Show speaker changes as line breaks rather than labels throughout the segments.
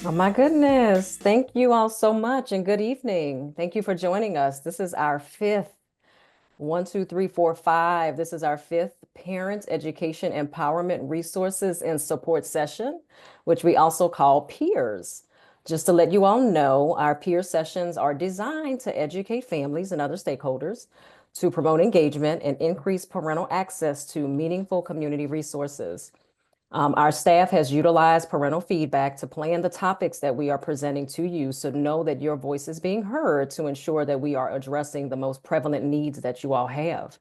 Oh my goodness. Thank you all so much and good evening. Thank you for joining us. This is our fifth, one, two, three, four, five. This is our fifth Parent Education Empowerment Resources and Support session, which we also call peers. Just to let you all know, our peer sessions are designed to educate families and other stakeholders, to promote engagement and increase parental access to meaningful community resources. Our staff has utilized parental feedback to plan the topics that we are presenting to you, so know that your voice is being heard to ensure that we are addressing the most prevalent needs that you all have.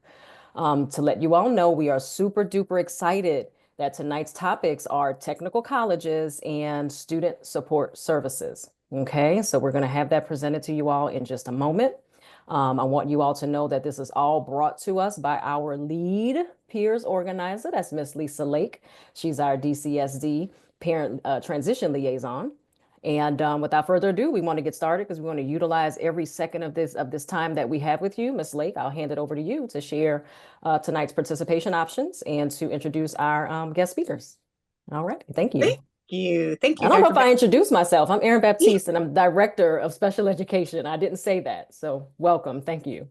To let you all know, we are super duper excited that tonight's topics are technical colleges and student support services. Okay, so we're going to have that presented to you all in just a moment. I want you all to know that this is all brought to us by our lead peers organizer. That's Miss Lisa Lake. She's our DCSD parent transition liaison. And without further ado, we want to get started because we want to utilize every second of this time that we have with you. Miss Lake, I'll hand it over to you to share tonight's participation options and to introduce our guest speakers. All right, thank you.
Thank you. Thank you,
I don't know
Dr.
if I introduced myself. I'm Erin
Yeah.
Baptiste, and I'm Director of Special Education. I didn't say that, so welcome. Thank you.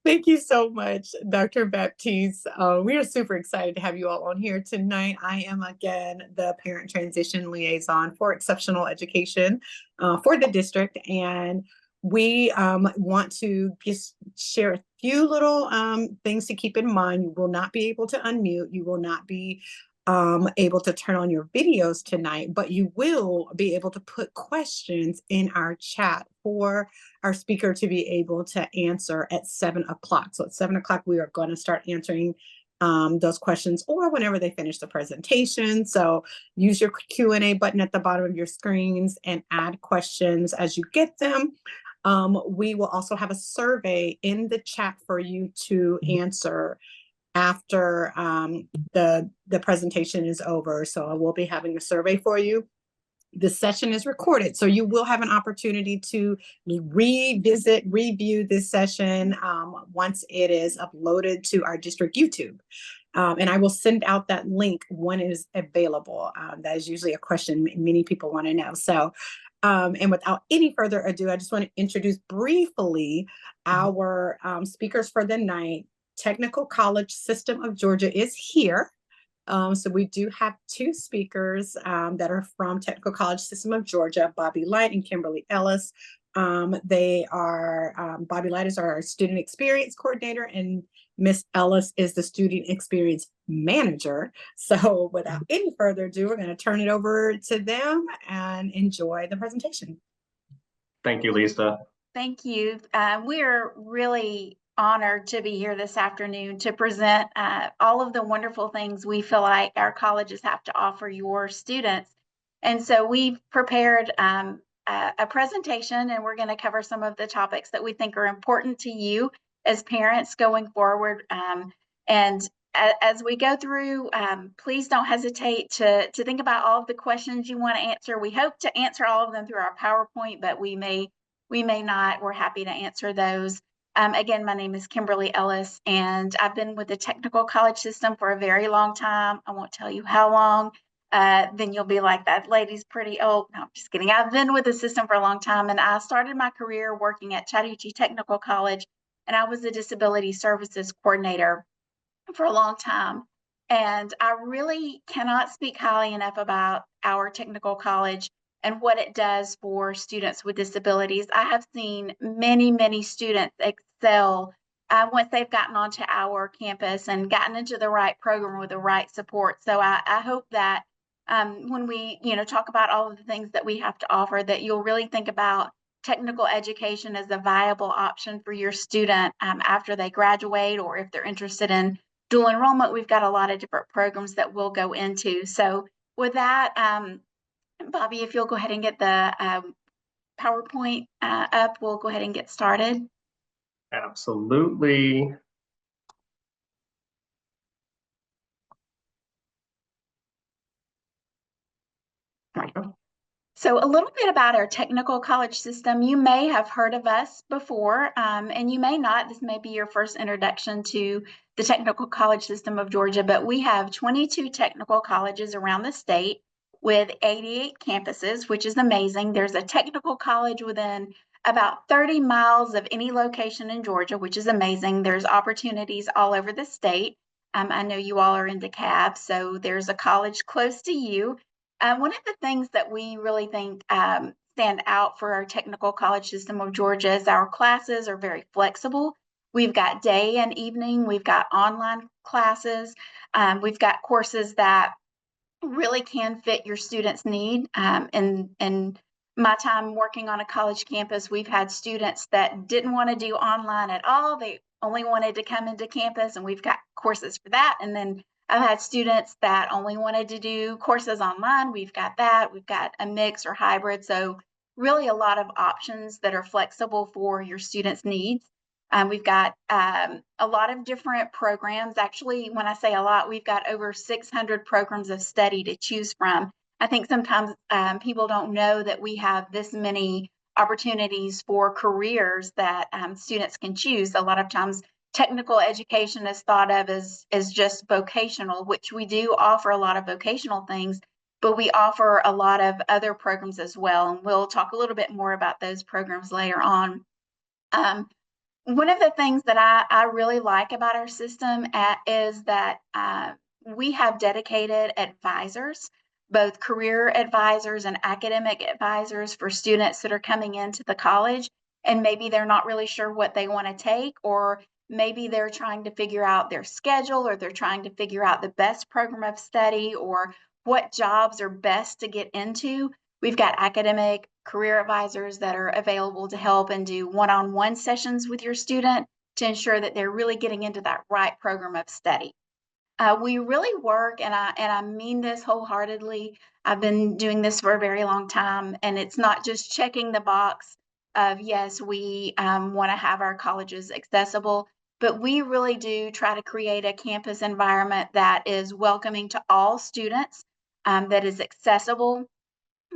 Thank you so much, Dr. Baptiste. We are super excited to have you all on here tonight. I am, again, the Parent Transition Liaison for Exceptional Education for the district, and we want to just share a few little things to keep in mind. You will not be able to unmute. You will not be able to turn on your videos tonight, but you will be able to put questions in our chat for our speaker to be able to answer at 7 o'clock. So at 7 o'clock, we are going to start answering those questions, or whenever they finish the presentation. So use your Q&A button at the bottom of your screens and add questions as you get them. We will also have a survey in the chat for you to answer after the presentation is over. So I will be having a survey for you. The session is recorded, so you will have an opportunity to review this session once it is uploaded to our district YouTube. And I will send out that link when it is available. That is usually a question many people want to know. So, and without any further ado, I just want to introduce briefly our speakers for the night. Technical College System of Georgia is here. So we do have two speakers that are from Technical College System of Georgia, Bobby Light and Kimberly Ellis. They are, Bobby Light is our Student Experience Coordinator, and Miss Ellis is the Student Experience Manager. So without any further ado, we're going to turn it over to them and enjoy the presentation.
Thank you, Lisa.
Thank you. We're really honored to be here this afternoon to present all of the wonderful things we feel like our colleges have to offer your students. And so we've prepared a presentation, and we're going to cover some of the topics that we think are important to you as parents going forward. And as we go through, please don't hesitate to think about all of the questions you want to answer. We hope to answer all of them through our PowerPoint, but we may not. We're happy to answer those. Again, my name is Kimberly Ellis, and I've been with the Technical College System for a very long time. I won't tell you how long. Then you'll be like, that lady's pretty old. No, I'm just kidding. I've been with the system for a long time, and I started my career working at Chattahoochee Technical College, and I was the Disability Services Coordinator for a long time. And I really cannot speak highly enough about our technical college and what it does for students with disabilities. I have seen many, many students excel once they've gotten onto our campus and gotten into the right program with the right support. So I hope that when we talk about all of the things that we have to offer, that you'll really think about technical education as a viable option for your student after they graduate, or if they're interested in dual enrollment. We've got a lot of different programs that we'll go into. So with that, Bobby, if you'll go ahead and get the PowerPoint up, we'll go ahead and get started.
Absolutely.
Right. So a little bit about our technical college system. You may have heard of us before, and you may not. This may be your first introduction to the Technical College System of Georgia, but we have 22 technical colleges around the state. with 88 campuses, which is amazing. There's a technical college within about 30 miles of any location in Georgia, which is amazing. There's opportunities all over the state. I know you all are in DeKalb, so there's a college close to you. One of the things that we really think stand out for our technical college system of Georgia is our classes are very flexible. We've got day and evening, we've got online classes, we've got courses that really can fit your students' need. In my time working on a college campus, we've had students that didn't want to do online at all. They only wanted to come into campus, and we've got courses for that. And then I've had students that only wanted to do courses online. We've got that. We've got a mix or hybrid. So really a lot of options that are flexible for your students' needs. We've got a lot of different programs. Actually, when I say a lot, we've got over 600 programs of study to choose from. I think sometimes people don't know that we have this many opportunities for careers that students can choose. A lot of times technical education is thought of as just vocational, which we do offer a lot of vocational things, but we offer a lot of other programs as well. And we'll talk a little bit more about those programs later on. One of the things that I really like about our system is that we have dedicated advisors, both career advisors and academic advisors for students that are coming into the college, and maybe they're not really sure what they want to take, or maybe they're trying to figure out their schedule, or they're trying to figure out the best program of study, or what jobs are best to get into. We've got academic career advisors that are available to help and do one-on-one sessions with your student to ensure that they're really getting into that right program of study. We really work, and I mean this wholeheartedly. I've been doing this for a very long time, and it's not just checking the box of, yes, we want to have our colleges accessible, but we really do try to create a campus environment that is welcoming to all students, that is accessible.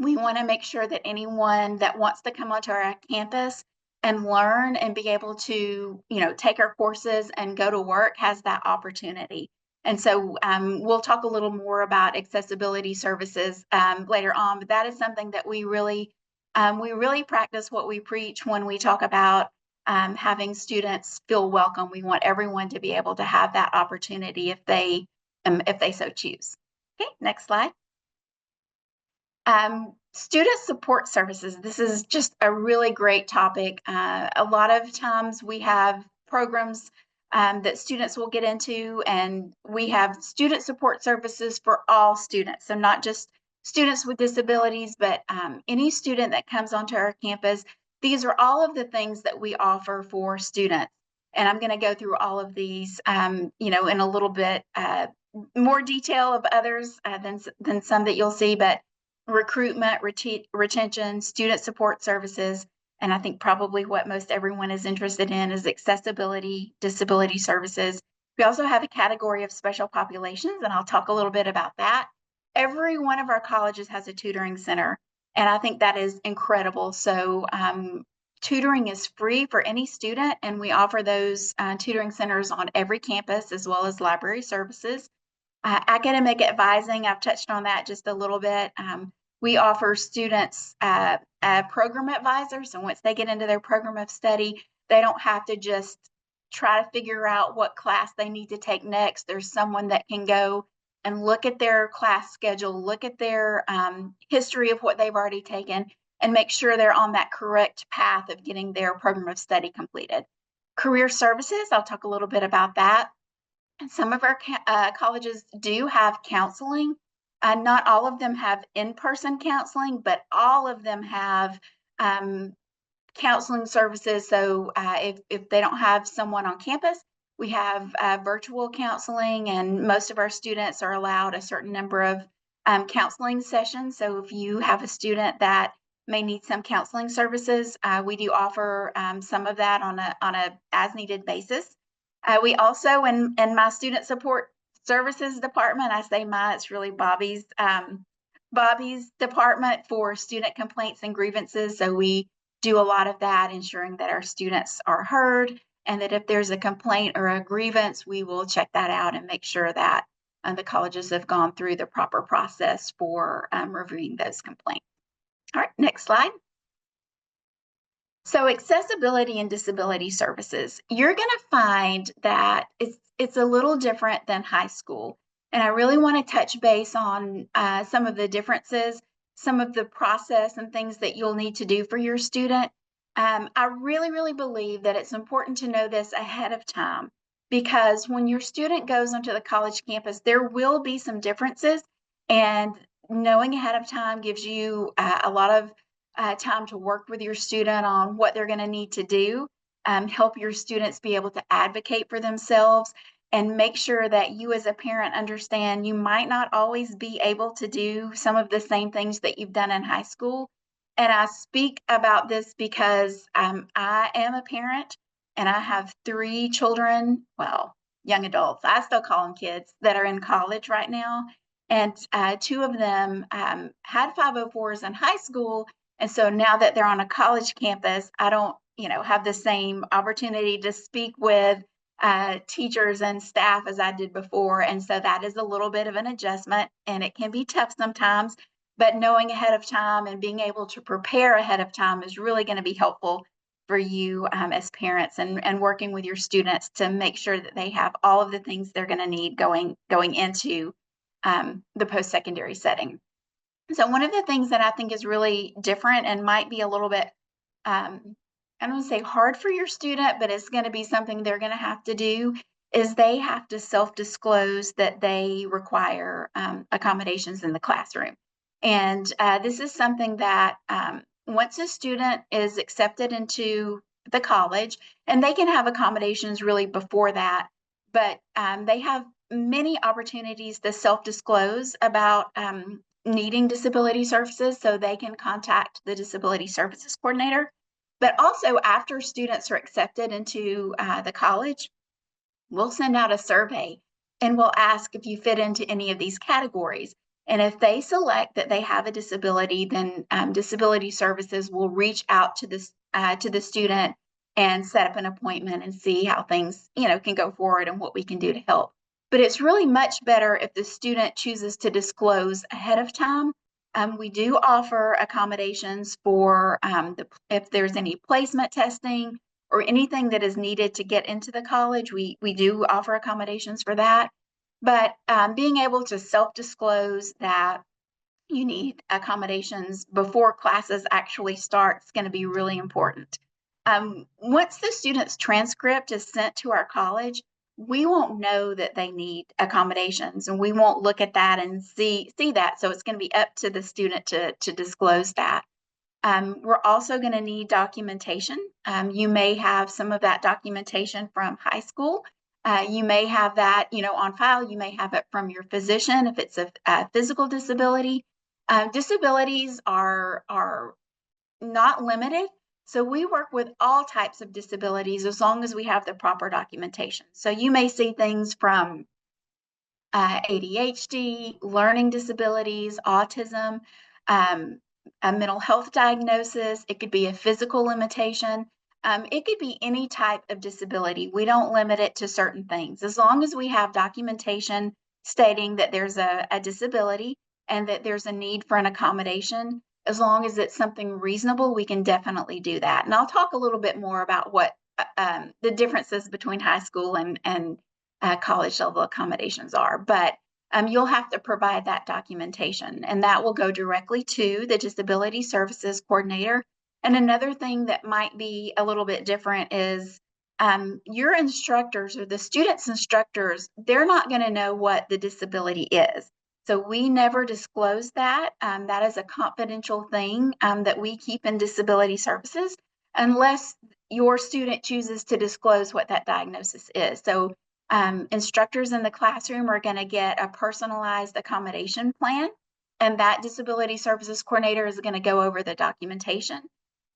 We want to make sure that anyone that wants to come onto our campus and learn and be able to, take our courses and go to work has that opportunity. And so we'll talk a little more about accessibility services later on, but that is something that we really practice what we preach when we talk about having students feel welcome. We want everyone to be able to have that opportunity if they so choose. Okay, next slide. Student support services. This is just a really great topic. A lot of times we have programs that students will get into, and we have student support services for all students. So not just students with disabilities, but any student that comes onto our campus. These are all of the things that we offer for students. And I'm going to go through all of these, in a little bit more detail of others than some that you'll see, but recruitment, retention, student support services, and I think probably what most everyone is interested in is accessibility, disability services. We also have a category of special populations, and I'll talk a little bit about that. Every one of our colleges has a tutoring center, and I think that is incredible. So tutoring is free for any student, and we offer those tutoring centers on every campus, as well as library services. Academic advising, I've touched on that just a little bit. We offer students a program advisor. So once they get into their program of study, they don't have to just try to figure out what class they need to take next. There's someone that can go and look at their class schedule, look at their history of what they've already taken, and make sure they're on that correct path of getting their program of study completed. Career services, I'll talk a little bit about that. And some of our colleges do have counseling. Not all of them have in-person counseling, but all of them have counseling services. So if they don't have someone on campus, we have virtual counseling, and most of our students are allowed a certain number of counseling sessions. So if you have a student that may need some counseling services, we do offer some of that on a as-needed basis. We also, in my student support services department, I say my, it's really Bobby's department for student complaints and grievances. So we do a lot of that, ensuring that our students are heard, and that if there's a complaint or a grievance, we will check that out and make sure that the colleges have gone through the proper process for reviewing those complaints. All right, next slide. So accessibility and disability services, you're going to find that it's a little different than high school. And I really want to touch base on some of the differences, some of the process and things that you'll need to do for your student. I really, really believe that it's important to know this ahead of time, because when your student goes onto the college campus, there will be some differences, and knowing ahead of time gives you a lot of time to work with your student on what they're going to need to do, help your students be able to advocate for themselves, and make sure that you as a parent understand you might not always be able to do some of the same things that you've done in high school. And I speak about this because I am a parent and I have 3 children, well, young adults. I still call them kids, that are in college right now. And 2 of them had 504s in high school. And so now that they're on a college campus, I don't, have the same opportunity to speak with teachers and staff as I did before. And so that is a little bit of an adjustment, and it can be tough sometimes, but knowing ahead of time and being able to prepare ahead of time is really going to be helpful for you as parents, and working with your students to make sure that they have all of the things they're going to need going into the post-secondary setting. So one of the things that I think is really different and might be a little bit, I don't want to say hard for your student, but it's going to be something they're going to have to do, is they have to self-disclose that they require accommodations in the classroom. And this is something that once a student is accepted into the college, and they can have accommodations really before that, but they have many opportunities to self-disclose about needing disability services, so they can contact the disability services coordinator. But also, after students are accepted into the college, we'll send out a survey and we'll ask if you fit into any of these categories. And if they select that they have a disability, then disability services will reach out to the student and set up an appointment and see how things can go forward and what we can do to help. But it's really much better if the student chooses to disclose ahead of time. We do offer accommodations for if there's any placement testing or anything that is needed to get into the college. We do offer accommodations for that. But being able to self-disclose that you need accommodations before classes actually start is going to be really important. Once the student's transcript is sent to our college, we won't know that they need accommodations, and we won't look at that and see that. So it's going to be up to the student to disclose that. We're also going to need documentation. You may have some of that documentation from high school. You may have that, on file. You may have it from your physician if it's a physical disability. Disabilities are not limited. So we work with all types of disabilities as long as we have the proper documentation. So you may see things from ADHD, learning disabilities, autism, a mental health diagnosis. It could be a physical limitation. It could be any type of disability. We don't limit it to certain things. As long as we have documentation stating that there's a disability and that there's a need for an accommodation, as long as it's something reasonable, we can definitely do that. And I'll talk a little bit more about what the differences between high school and college level accommodations are. But you'll have to provide that documentation, and that will go directly to the disability services coordinator. And another thing that might be a little bit different is your instructors, or the students' instructors, they're not going to know what the disability is. So we never disclose that. That is a confidential thing that we keep in disability services, unless your student chooses to disclose what that diagnosis is. So instructors in the classroom are going to get a personalized accommodation plan, and that disability services coordinator is going to go over the documentation.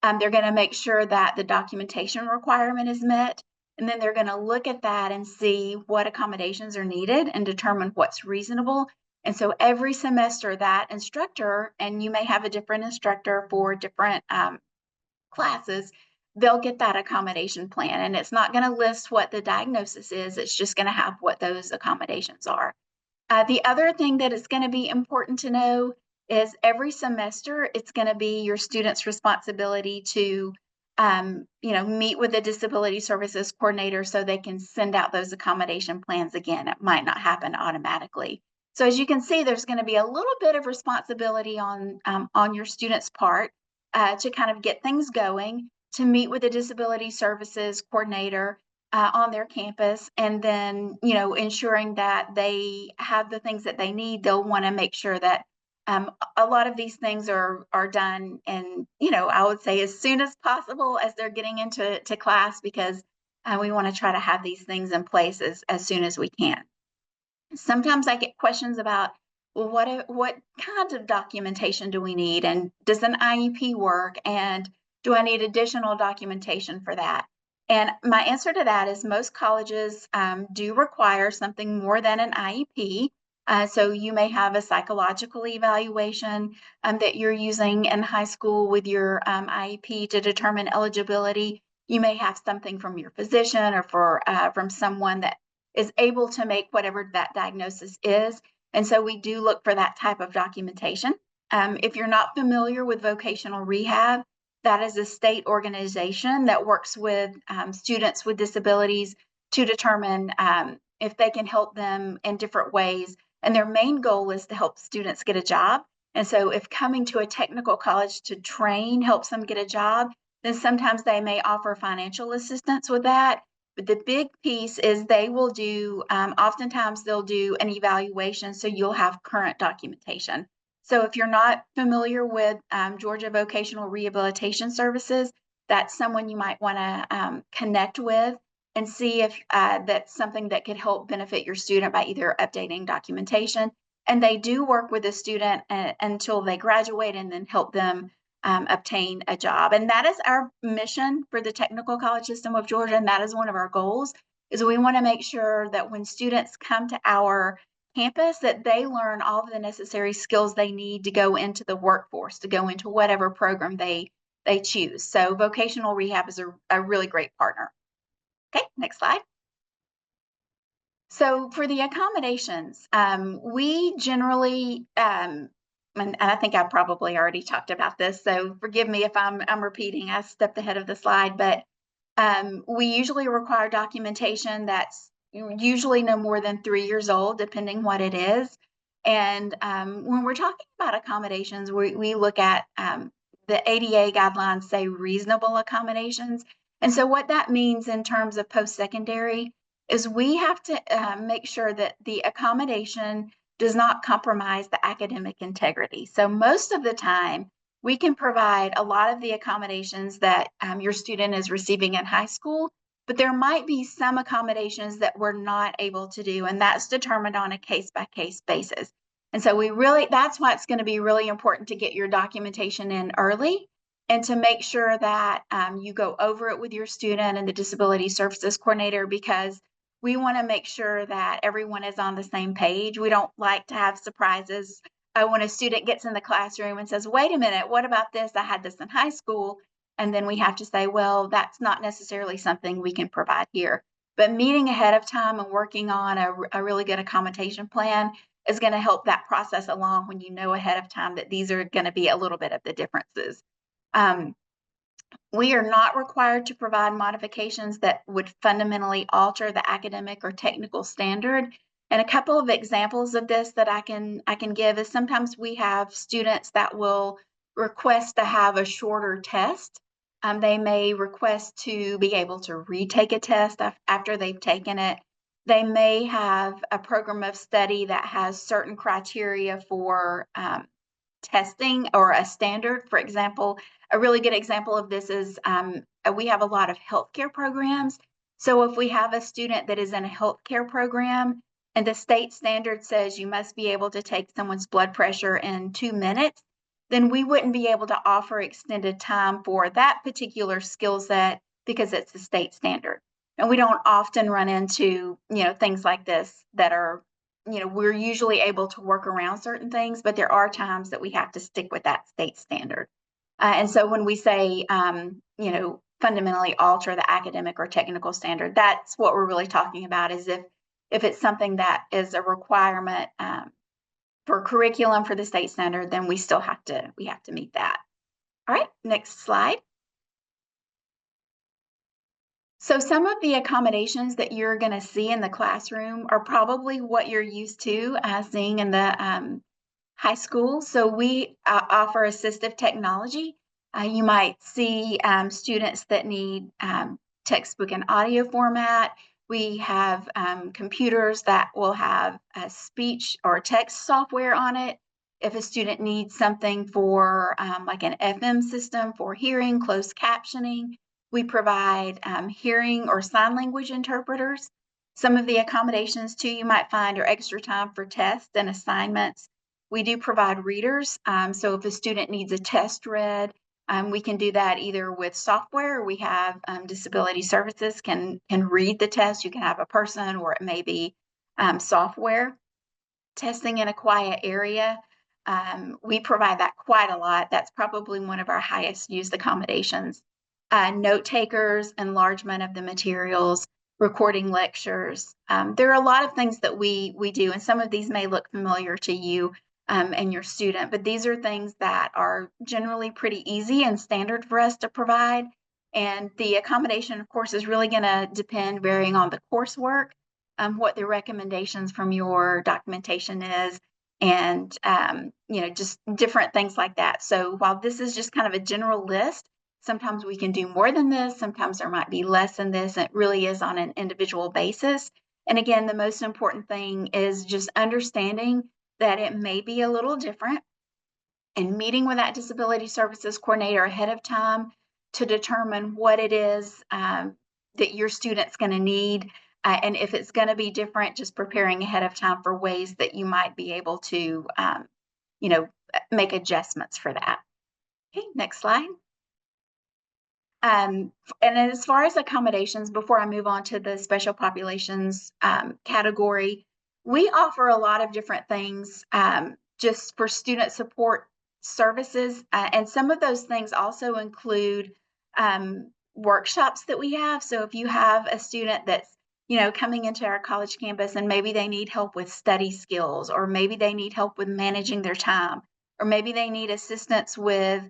They're going to make sure that the documentation requirement is met, and then they're going to look at that and see what accommodations are needed and determine what's reasonable. And so every semester, that instructor, and you may have a different instructor for different classes, they'll get that accommodation plan. And it's not going to list what the diagnosis is. It's just going to have what those accommodations are. The other thing that is going to be important to know is every semester, it's going to be your student's responsibility to meet with the disability services coordinator so they can send out those accommodation plans again. It might not happen automatically. So as you can see, there's going to be a little bit of responsibility on your student's part to kind of get things going, to meet with the disability services coordinator on their campus, and then ensuring that they have the things that they need. They'll want to make sure that a lot of these things are done, and I would say as soon as possible as they're getting into class, because we want to try to have these things in place as soon as we can. Sometimes I get questions about, well, what kinds of documentation do we need, and does an IEP work, and do I need additional documentation for that? And my answer to that is most colleges do require something more than an IEP. So you may have a psychological evaluation that you're using in high school with your IEP to determine eligibility. You may have something from your physician or from someone that is able to make whatever that diagnosis is. And so we do look for that type of documentation. If you're not familiar with vocational rehab, that is a state organization that works with students with disabilities to determine if they can help them in different ways. And their main goal is to help students get a job. And so if coming to a technical college to train helps them get a job, then sometimes they may offer financial assistance with that. But the big piece is they will do, oftentimes they'll do an evaluation, so you'll have current documentation. So if you're not familiar with Georgia Vocational Rehabilitation Services, that's someone you might want to connect with and see if that's something that could help benefit your student by either updating documentation. And they do work with a student until they graduate and then help them obtain a job. And that is our mission for the Technical College System of Georgia. And that is one of our goals, is we want to make sure that when students come to our campus, that they learn all of the necessary skills they need to go into the workforce, to go into whatever program they choose. So vocational rehab is a really great partner. Okay, next slide. So for the accommodations, we generally, and I think I probably already talked about this, so forgive me if I'm repeating. I stepped ahead of the slide, but we usually require documentation that's usually no more than 3 years old, depending what it is. And when we're talking about accommodations, we look at the ADA guidelines say reasonable accommodations. And so what that means in terms of post-secondary is we have to make sure that the accommodation does not compromise the academic integrity. So most of the time, we can provide a lot of the accommodations that your student is receiving in high school, but there might be some accommodations that we're not able to do, and that's determined on a case-by-case basis. And so that's why it's going to be really important to get your documentation in early and to make sure that you go over it with your student and the disability services coordinator, because we want to make sure that everyone is on the same page. We don't like to have surprises when a student gets in the classroom and says, wait a minute, what about this? I had this in high school. And then we have to say, well, that's not necessarily something we can provide here. But meeting ahead of time and working on a really good accommodation plan is going to help that process along when you know ahead of time that these are going to be a little bit of the differences. We are not required to provide modifications that would fundamentally alter the academic or technical standard. And a couple of examples of this that I can give is sometimes we have students that will request to have a shorter test. They may request to be able to retake a test after they've taken it. They may have a program of study that has certain criteria for testing or a standard. For example, a really good example of this is we have a lot of healthcare programs. So if we have a student that is in a healthcare program and the state standard says you must be able to take someone's blood pressure in 2 minutes, then we wouldn't be able to offer extended time for that particular skill set because it's the state standard. And we don't often run into, things like this that are, we're usually able to work around certain things, but there are times that we have to stick with that state standard. And so when we say, fundamentally alter the academic or technical standard, that's what we're really talking about, is if If it's something that is a requirement for curriculum for the state standard, then we have to meet that. All right, next slide. So some of the accommodations that you're going to see in the classroom are probably what you're used to seeing in the high school. So we offer assistive technology. You might see students that need textbook and audio format. We have computers that will have a speech or text software on it. If a student needs something for like an FM system for hearing, closed captioning, we provide hearing or sign language interpreters. Some of the accommodations too you might find are extra time for tests and assignments. We do provide readers. So if a student needs a test read, we can do that either with software. We have disability services can read the test. You can have a person, or it may be software. Testing in a quiet area. We provide that quite a lot. That's probably one of our highest used accommodations. Note takers, enlargement of the materials, recording lectures. There are a lot of things that we do, and some of these may look familiar to you and your student, but these are things that are generally pretty easy and standard for us to provide. And the accommodation, of course, is really going to depend varying on the coursework, what the recommendations from your documentation is, and just different things like that. So while this is just kind of a general list, sometimes we can do more than this, sometimes there might be less than this. It really is on an individual basis. And again, the most important thing is just understanding that it may be a little different, and meeting with that disability services coordinator ahead of time to determine what it is that your student's going to need. And if it's going to be different, just preparing ahead of time for ways that you might be able to, make adjustments for that. Okay, next slide. And as far as accommodations, before I move on to the special populations category, we offer a lot of different things just for student support services. And some of those things also include workshops that we have. So if you have a student that's coming into our college campus and maybe they need help with study skills, or maybe they need help with managing their time, or maybe they need assistance with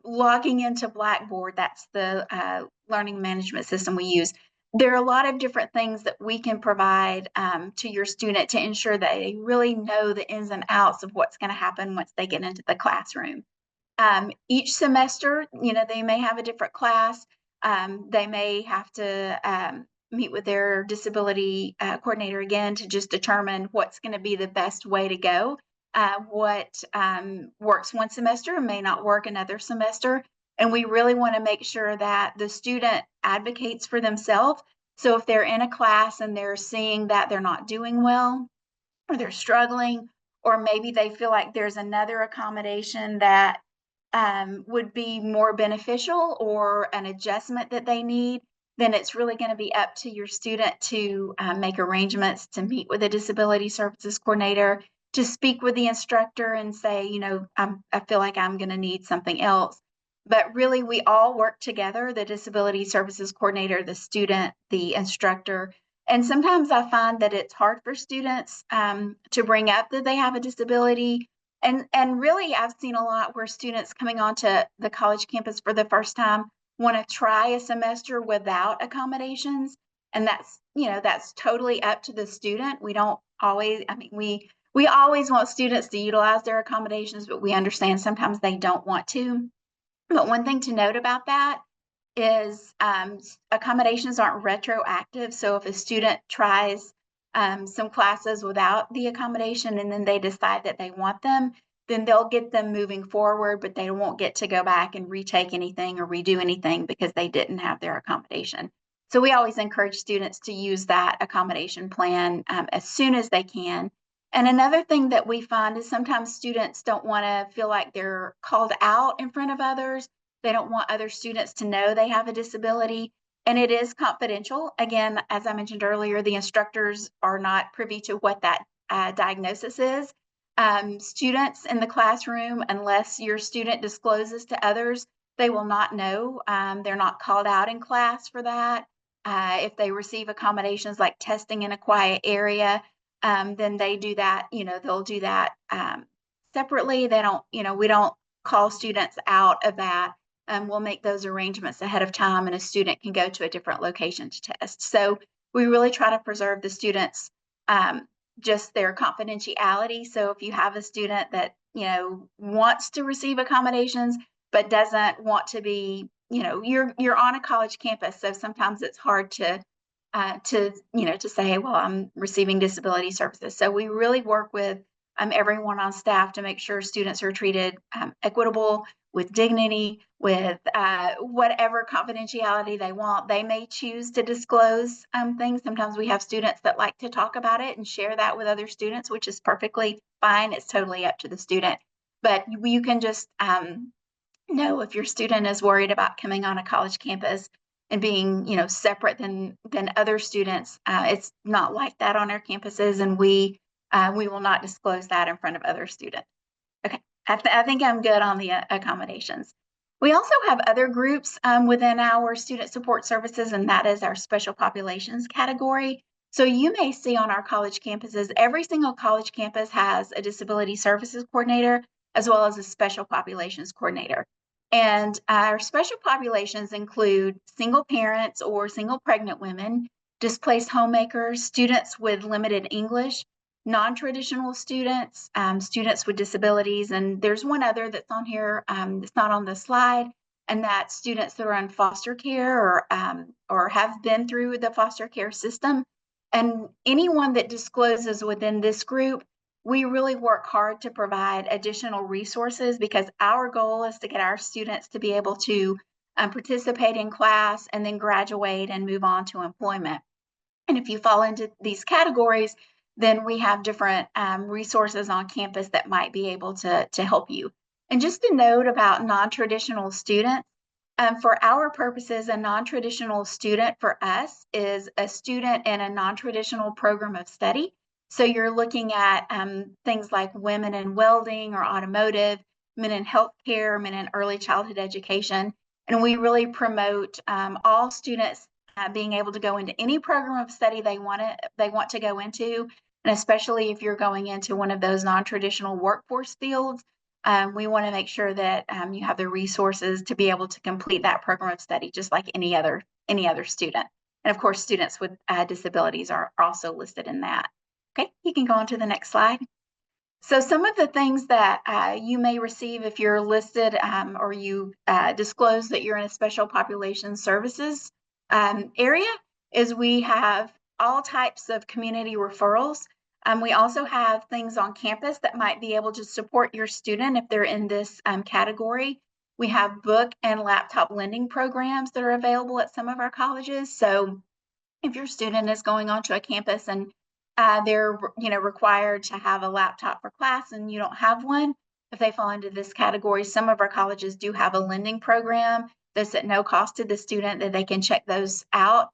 logging into Blackboard, that's the learning management system we use. There are a lot of different things that we can provide to your student to ensure that they really know the ins and outs of what's going to happen once they get into the classroom. Each semester, they may have a different class. They may have to meet with their disability coordinator again to just determine what's going to be the best way to go. What works one semester may not work another semester. And we really want to make sure that the student advocates for themselves. So if they're in a class and they're seeing that they're not doing well, or they're struggling, or maybe they feel like there's another accommodation that would be more beneficial, or an adjustment that they need, then it's really going to be up to your student to make arrangements to meet with a disability services coordinator, to speak with the instructor and say, I feel like I'm going to need something else. But really, we all work together, the disability services coordinator, the student, the instructor. And sometimes I find that it's hard for students to bring up that they have a disability. And really, I've seen a lot where students coming onto the college campus for the first time want to try a semester without accommodations. And that's totally up to the student. We don't always, we always want students to utilize their accommodations, but we understand sometimes they don't want to. But one thing to note about that is accommodations aren't retroactive. So if a student tries some classes without the accommodation and then they decide that they want them, then they'll get them moving forward, but they won't get to go back and retake anything or redo anything because they didn't have their accommodation. So we always encourage students to use that accommodation plan as soon as they can. And another thing that we find is sometimes students don't want to feel like they're called out in front of others. They don't want other students to know they have a disability, and it is confidential. Again, as I mentioned earlier, the instructors are not privy to what that diagnosis is. Students in the classroom, unless your student discloses to others, they will not know. They're not called out in class for that. if they receive accommodations like testing in a quiet area, then they do that, they'll do that separately. They don't, we don't call students out of that. We'll make those arrangements ahead of time, and a student can go to a different location to test. So we really try to preserve the students' just their confidentiality. So if you have a student that, wants to receive accommodations, but doesn't want to be, you're on a college campus. So sometimes it's hard to say, well, I'm receiving disability services. So we really work with everyone on staff to make sure students are treated equitable, with dignity, with whatever confidentiality they want. They may choose to disclose things. Sometimes we have students that like to talk about it and share that with other students, which is perfectly fine. It's totally up to the student. But you can just know if your student is worried about coming on a college campus and being, separate than other students. It's not like that on our campuses, and we will not disclose that in front of other students. Okay, I think I'm good on the accommodations. We also have other groups within our student support services, and that is our special populations category. So you may see on our college campuses, every single college campus has a disability services coordinator as well as a special populations coordinator. And our special populations include single parents or single pregnant women, displaced homemakers, students with limited English, non-traditional students, students with disabilities, and there's one other that's on here that's not on the slide, and that's students that are in foster care or have been through the foster care system. And anyone that discloses within this group, we really work hard to provide additional resources, because our goal is to get our students to be able to participate in class and then graduate and move on to employment. And if you fall into these categories, then we have different resources on campus that might be able to help you. And just a note about non-traditional students. For our purposes, a non-traditional student for us is a student in a non-traditional program of study. So you're looking at things like women in welding or automotive, men in healthcare, men in early childhood education. And we really promote all students being able to go into any program of study they want to go into. And especially if you're going into one of those non-traditional workforce fields, we want to make sure that you have the resources to be able to complete that program of study, just like any other student. And of course, students with disabilities are also listed in that. Okay, you can go on to the next slide. So some of the things that you may receive if you're listed or you disclose that you're in a special population services area is we have all types of community referrals. We also have things on campus that might be able to support your student if they're in this category. We have book and laptop lending programs that are available at some of our colleges. So if your student is going onto a campus and they're required to have a laptop for class and you don't have one, if they fall into this category, some of our colleges do have a lending program that's at no cost to the student that they can check those out.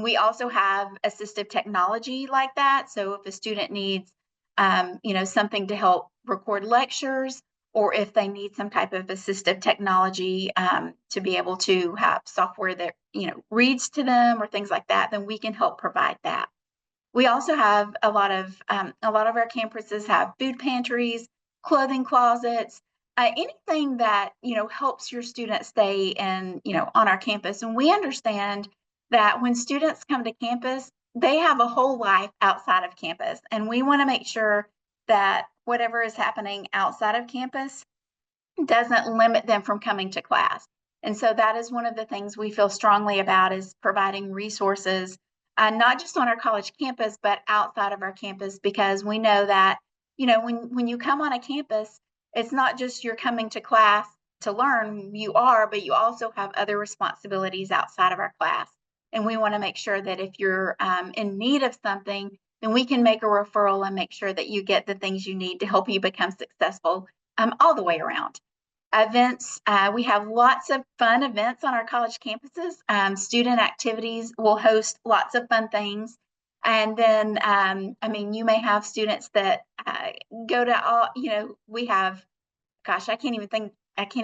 We also have assistive technology like that. So if a student needs, something to help record lectures, or if they need some type of assistive technology to be able to have software that, reads to them or things like that, then we can help provide that. We also have a lot of our campuses have food pantries, clothing closets, anything that, helps your students stay in, on our campus. And we understand that when students come to campus, they have a whole life outside of campus. And we want to make sure that whatever is happening outside of campus doesn't limit them from coming to class. And so that is one of the things we feel strongly about, is providing resources, not just on our college campus, but outside of our campus, because we know that, when you come on a campus, it's not just you're coming to class to learn, but you also have other responsibilities outside of our class. And we want to make sure that if you're in need of something, then we can make a referral and make sure that you get the things you need to help you become successful all the way around. Events, we have lots of fun events on our college campuses. Student activities will host lots of fun things. And then, you may have students that go to all, we have, gosh, I can't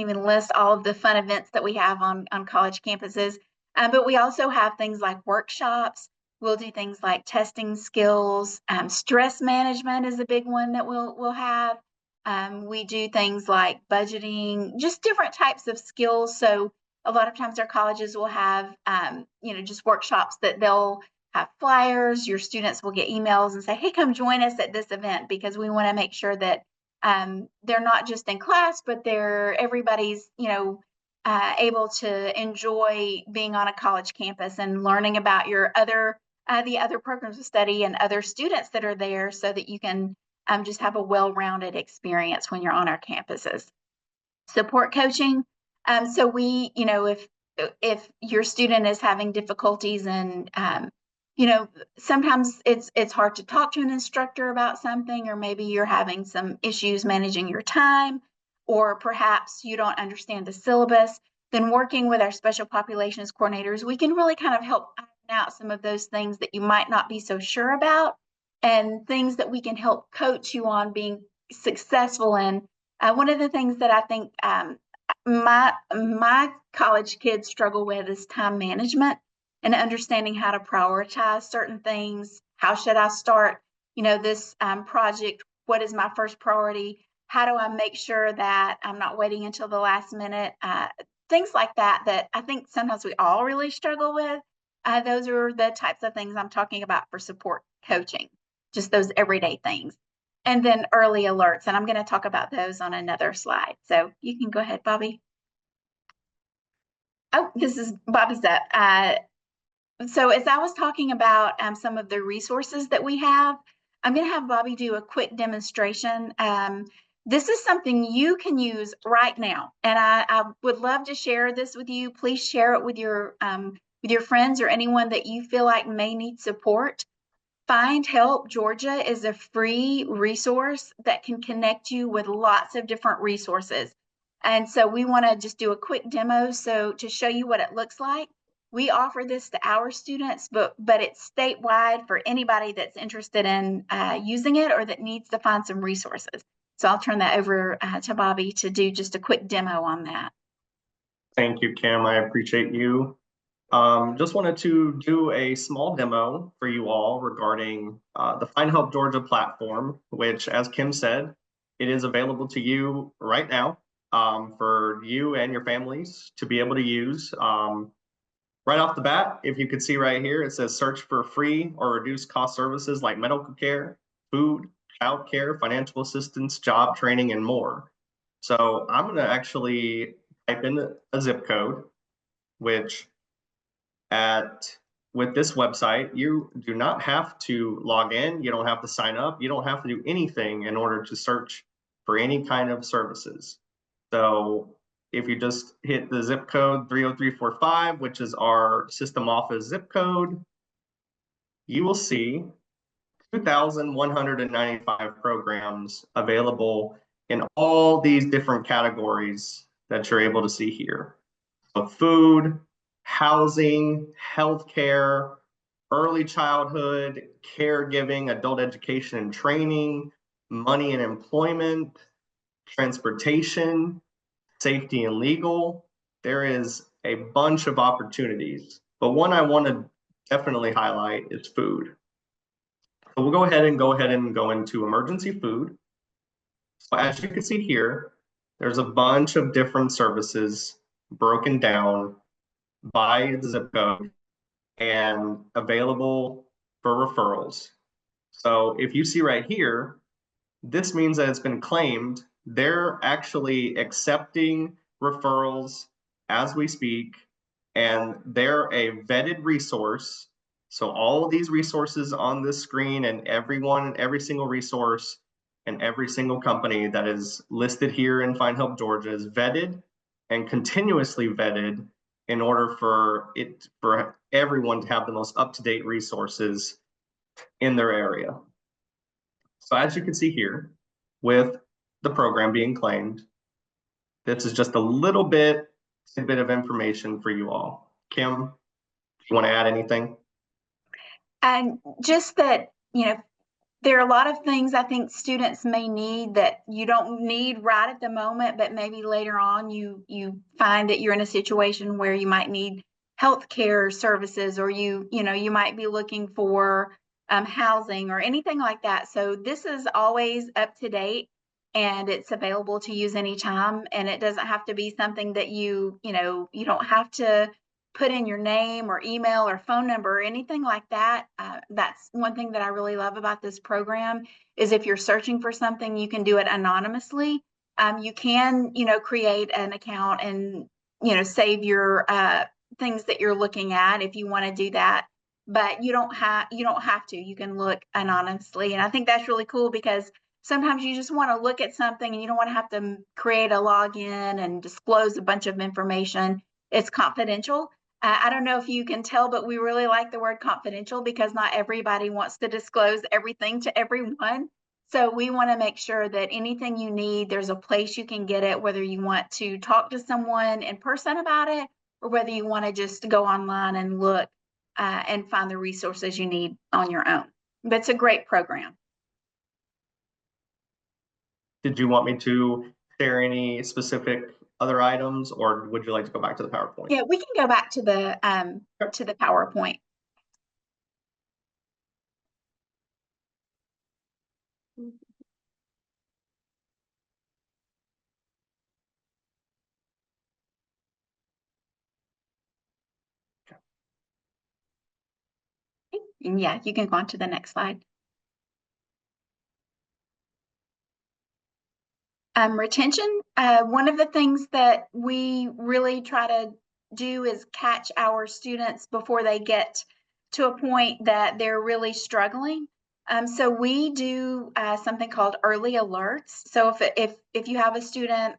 even list all of the fun events that we have on college campuses. But we also have things like workshops. We'll do things like testing skills. Stress management is a big one that we'll have. We do things like budgeting, just different types of skills. So a lot of times our colleges will have, just workshops that they'll have flyers. Your students will get emails and say, hey, come join us at this event, because we want to make sure that they're not just in class, but everybody's, able to enjoy being on a college campus and learning about the other programs of study and other students that are there, so that you can just have a well-rounded experience when you're on our campuses. Support coaching. So we, if your student is having difficulties and, sometimes it's hard to talk to an instructor about something, or maybe you're having some issues managing your time, or perhaps you don't understand the syllabus, then working with our special populations coordinators, we can really kind of help iron out some of those things that you might not be so sure about, and things that we can help coach you on being successful in. One of the things that I think my college kids struggle with is time management and understanding how to prioritize certain things. How should I start, this project? What is my first priority? How do I make sure that I'm not waiting until the last minute? Things like that I think sometimes we all really struggle with. Those are the types of things I'm talking about for support coaching, just those everyday things. And then early alerts, and I'm going to talk about those on another slide. So you can go ahead, Bobby. Oh, this is Bobby's up. So as I was talking about some of the resources that we have, I'm going to have Bobby do a quick demonstration. This is something you can use right now, and I would love to share this with you. Please share it with your friends or anyone that you feel like may need support. Find Help Georgia is a free resource that can connect you with lots of different resources. And so we want to just do a quick demo to show you what it looks like. We offer this to our students, but it's statewide for anybody that's interested in using it or that needs to find some resources. So I'll turn that over to Bobby to do just a quick demo on that.
Thank you, Kim. I appreciate you. Just wanted to do a small demo for you all regarding the Find Help Georgia platform, which, as Kim said, it is available to you right now for you and your families to be able to use. Right off the bat, if you could see right here, it says search for free or reduced cost services like medical care, food, child care, financial assistance, job training, and more. So I'm going to actually type in a zip code, which with this website, you do not have to log in. You don't have to sign up. You don't have to do anything in order to search for any kind of services. So if you just hit the zip code 30345, which is our system office zip code, you will see 2,195 programs available in all these different categories that you're able to see here. So food, housing, healthcare, early childhood, caregiving, adult education and training, money and employment, transportation, safety and legal. There is a bunch of opportunities, but one I want to definitely highlight is food. So we'll go ahead and go into emergency food. So as you can see here, there's a bunch of different services broken down by the zip code and available for referrals. So if you see right here, this means that it's been claimed. They're actually accepting referrals as we speak, and they're a vetted resource. So all of these resources on this screen and every single resource and every single company that is listed here in Find Help Georgia is vetted and continuously vetted in order for everyone to have the most up-to-date resources in their area. So as you can see here, with the program being claimed, this is just a little bit of information for you all. Kim, do you want to add anything?
And just that, there are a lot of things I think students may need that you don't need right at the moment, but maybe later on you find that you're in a situation where you might need healthcare services, or you might be looking for housing or anything like that. So this is always up to date, and it's available to use anytime. And it doesn't have to be something that you don't have to put in your name or email or phone number or anything like that. That's one thing that I really love about this program, is if you're searching for something, you can do it anonymously. You can, create an account and, save your things that you're looking at if you want to do that. But you don't have to. You can look anonymously. And I think that's really cool, because sometimes you just want to look at something and you don't want to have to create a login and disclose a bunch of information. It's confidential. I don't know if you can tell, but we really like the word confidential, because not everybody wants to disclose everything to everyone. So we want to make sure that anything you need, there's a place you can get it, whether you want to talk to someone in person about it, or whether you want to just go online and look and find the resources you need on your own. But it's a great program.
Did you want me to share any specific other items, or would you like to go back to the PowerPoint?
Yeah, we can go back to the PowerPoint. And yeah, you can go on to the next slide. Retention. One of the things that we really try to do is catch our students before they get to a point that they're really struggling. So we do something called early alerts. So if you have a student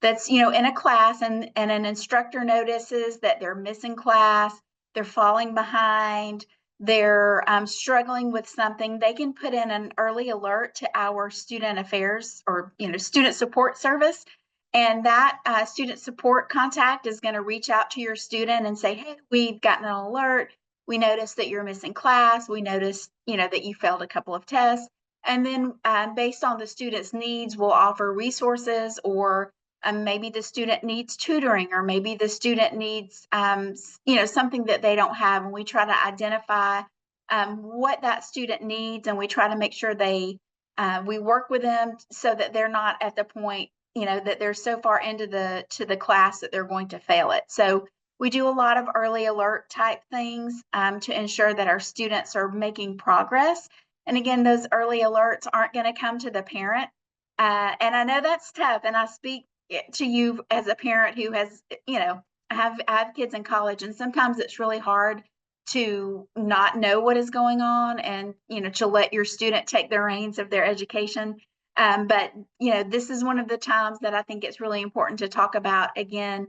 that's in a class and an instructor notices that they're missing class, they're falling behind, they're struggling with something, they can put in an early alert to our student affairs or student support service. And that student support contact is going to reach out to your student and say, hey, we've gotten an alert. We noticed that you're missing class. We noticed, that you failed a couple of tests. And then based on the student's needs, we'll offer resources, or maybe the student needs tutoring, or maybe the student needs, something that they don't have. And we try to identify what that student needs, and we try to make sure we work with them so that they're not at the point, that they're so far into the class that they're going to fail it. So we do a lot of early alert type things to ensure that our students are making progress. And again, those early alerts aren't going to come to the parent. And I know that's tough. And I speak to you as a parent who has, I have kids in college, and sometimes it's really hard to not know what is going on and, to let your student take the reins of their education. But, this is one of the times that I think it's really important to talk about, again,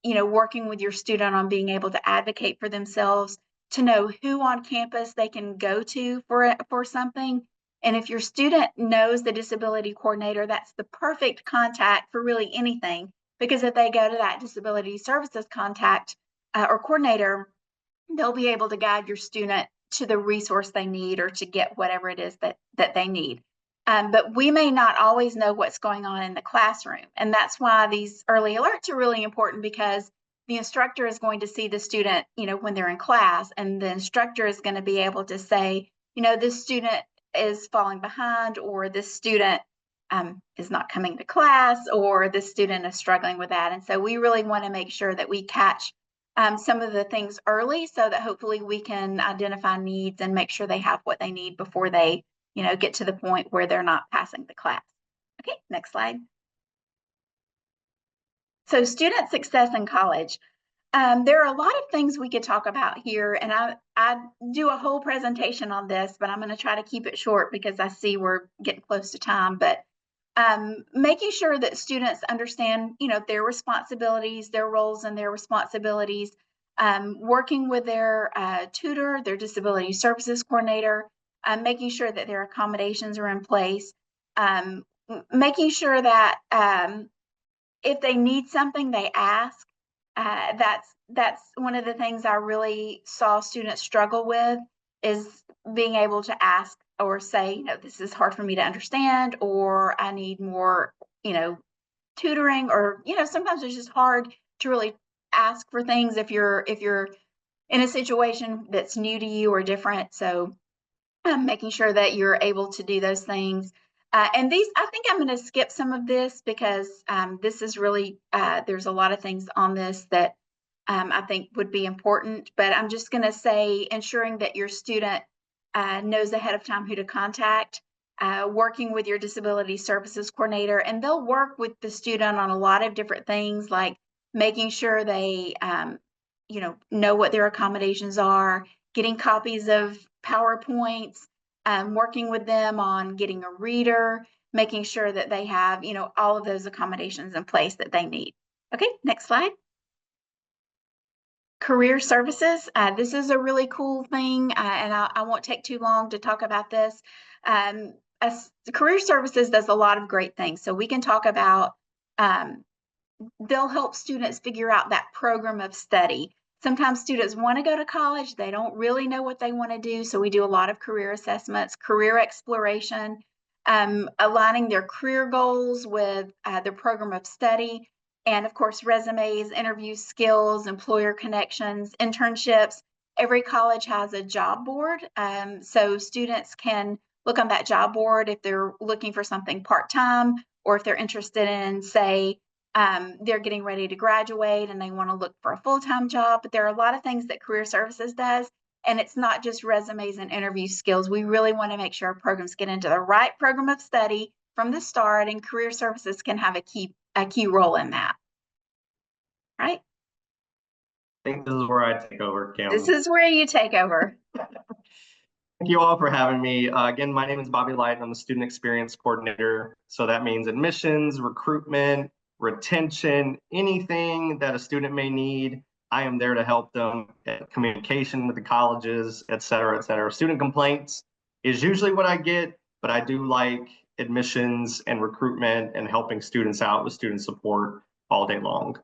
working with your student on being able to advocate for themselves, to know who on campus they can go to for something. And if your student knows the disability coordinator, that's the perfect contact for really anything, because if they go to that disability services contact or coordinator, they'll be able to guide your student to the resource they need, or to get whatever it is that they need. But we may not always know what's going on in the classroom. And that's why these early alerts are really important, because the instructor is going to see the student, when they're in class, and the instructor is going to be able to say, this student is falling behind, or this student is not coming to class, or this student is struggling with that. And so we really want to make sure that we catch some of the things early, so that hopefully we can identify needs and make sure they have what they need before they get to the point where they're not passing the class. Okay, next slide. So student success in college. There are a lot of things we could talk about here, and I do a whole presentation on this, but I'm going to try to keep it short because I see we're getting close to time. But making sure that students understand, their responsibilities, their roles and their responsibilities, working with their tutor, their disability services coordinator, making sure that their accommodations are in place, making sure that if they need something, they ask. That's one of the things I really saw students struggle with, is being able to ask or say, this is hard for me to understand, or I need more, tutoring, or, sometimes it's just hard to really ask for things if you're in a situation that's new to you or different. So making sure that you're able to do those things. And these, I think I'm going to skip some of this because this is really, there's a lot of things on this that I think would be important, but I'm just going to say ensuring that your student knows ahead of time who to contact, working with your disability services coordinator, and they'll work with the student on a lot of different things, like making sure they, know what their accommodations are, getting copies of PowerPoints, working with them on getting a reader, making sure that they have, all of those accommodations in place that they need. Okay, next slide. Career services. This is a really cool thing, and I won't take too long to talk about this. Career services does a lot of great things. So we can talk about, they'll help students figure out that program of study. Sometimes students want to go to college. They don't really know what they want to do. So we do a lot of career assessments, career exploration, aligning their career goals with their program of study. And of course, resumes, interview skills, employer connections, internships. Every college has a job board. So students can look on that job board if they're looking for something part-time, or if they're interested in, say, they're getting ready to graduate and they want to look for a full-time job. But there are a lot of things that career services does, and it's not just resumes and interview skills. We really want to make sure our programs get into the right program of study from the start, and career services can have a key role in that. Right?
I think this is where I take over, Kim.
This is where you take over.
Thank you all for having me. Again, my name is Bobby Light. I'm the Student Experience Coordinator. So that means admissions, recruitment, retention, anything that a student may need. I am there to help them. Communication with the colleges, et cetera, et cetera. Student complaints is usually what I get, but I do like admissions and recruitment and helping students out with student support all day long.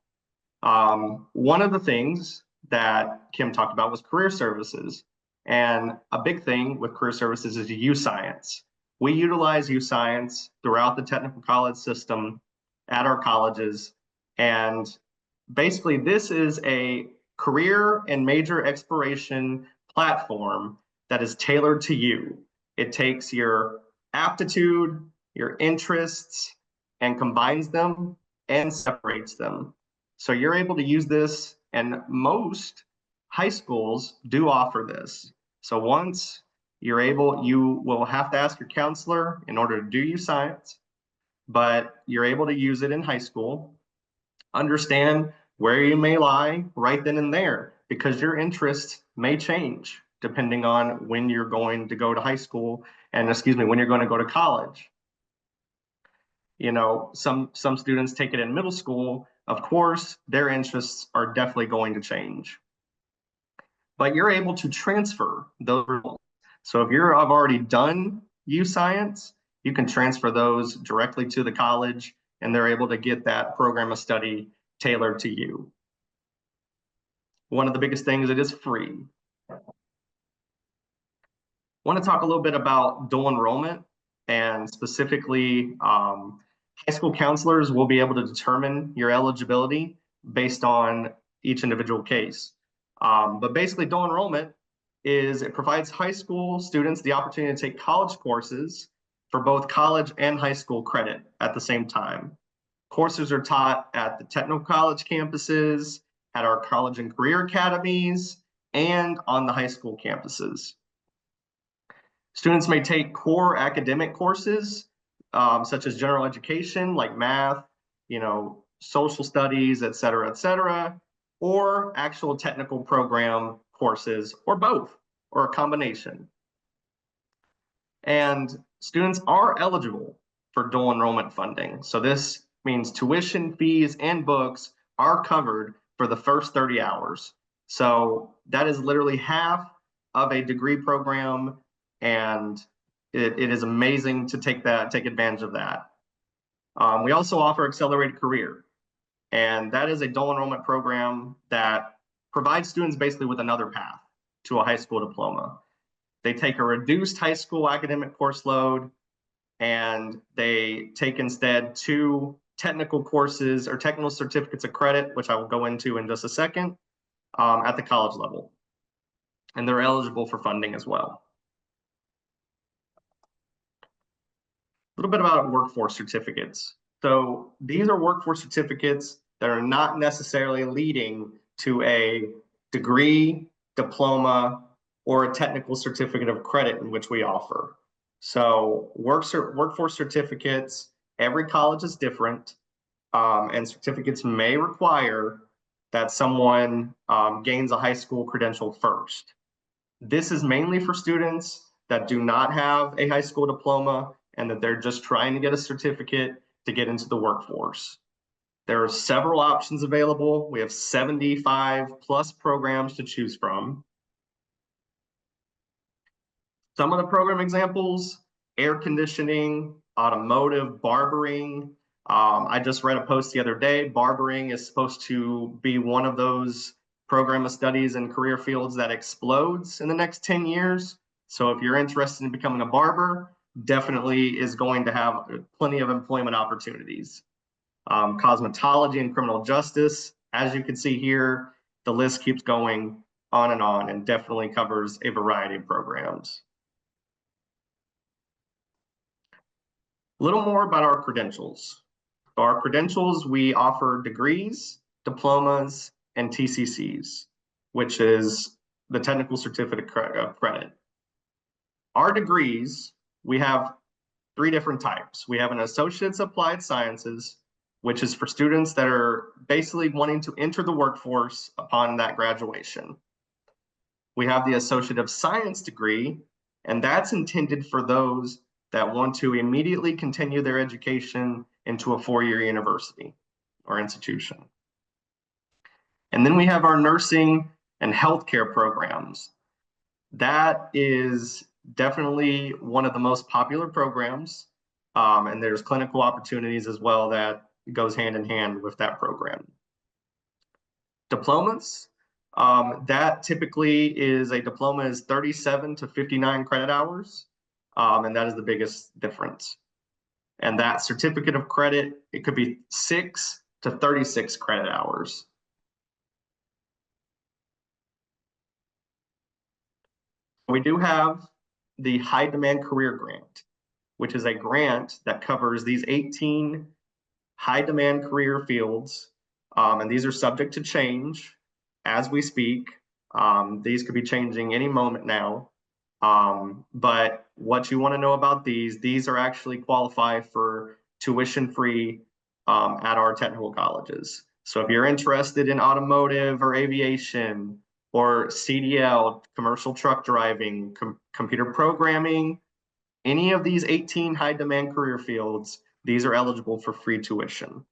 One of the things that Kim talked about was career services. And a big thing with career services is U-Science. We utilize U-Science throughout the technical college system at our colleges. And basically, this is a career and major exploration platform that is tailored to you. It takes your aptitude, your interests, and combines them and separates them. So you're able to use this, and most high schools do offer this. So once you're able, you will have to ask your counselor in order to do U-Science, but you're able to use it in high school. Understand where you may lie right then and there, because your interests may change depending on when you're going to go to high school, and when you're going to go to college. Some students take it in middle school. Of course, their interests are definitely going to change. But you're able to transfer those results. So if I've already done U-Science, you can transfer those directly to the college, and they're able to get that program of study tailored to you. One of the biggest things, it is free. I want to talk a little bit about dual enrollment, and specifically high school counselors will be able to determine your eligibility based on each individual case. But basically, dual enrollment it provides high school students the opportunity to take college courses for both college and high school credit at the same time. Courses are taught at the technical college campuses, at our college and career academies, and on the high school campuses. Students may take core academic courses, such as general education, like math, social studies, et cetera, or actual technical program courses, or both, or a combination. And students are eligible for dual enrollment funding. So this means tuition, fees, and books are covered for the first 30 hours. So that is literally half of a degree program, and it is amazing to take advantage of that. We also offer Accelerated Career, and that is a dual enrollment program that provides students basically with another path to a high school diploma. They take a reduced high school academic course load, and they take instead 2 technical courses or technical certificates of credit, which I will go into in just a second, at the college level. And they're eligible for funding as well. A little bit about workforce certificates. So these are workforce certificates that are not necessarily leading to a degree, diploma, or a technical certificate of credit in which we offer. So workforce certificates, every college is different, and certificates may require that someone gains a high school credential first. This is mainly for students that do not have a high school diploma and that they're just trying to get a certificate to get into the workforce. There are several options available. We have 75 plus programs to choose from. Some of the program examples: air conditioning, automotive, barbering. I just read a post the other day. Barbering is supposed to be one of those program of studies and career fields that explodes in the next 10 years. So if you're interested in becoming a barber, definitely is going to have plenty of employment opportunities. Cosmetology and criminal justice, as you can see here, the list keeps going on and definitely covers a variety of programs. A little more about our credentials. Our credentials, we offer degrees, diplomas, and TCCs, which is the technical certificate of credit. Our degrees, we have 3 different types. We have an Associate's Applied Sciences, which is for students that are basically wanting to enter the workforce upon that graduation. We have the Associate of Science degree, and that's intended for those that want to immediately continue their education into a 4-year university or institution. And then we have our nursing and healthcare programs. That is definitely one of the most popular programs, and there's clinical opportunities as well that goes hand in hand with that program. Diplomas, that typically is a diploma is 37 to 59 credit hours, and that is the biggest difference. And that certificate of credit, it could be 6 to 36 credit hours. We do have the High Demand Career Grant, which is a grant that covers these 18 high demand career fields, and these are subject to change as we speak. These could be changing any moment now, but what you want to know about these are actually qualify for tuition free at our technical colleges. So if you're interested in automotive or aviation or CDL, commercial truck driving, computer programming, any of these 18 high demand career fields, these are eligible for free tuition.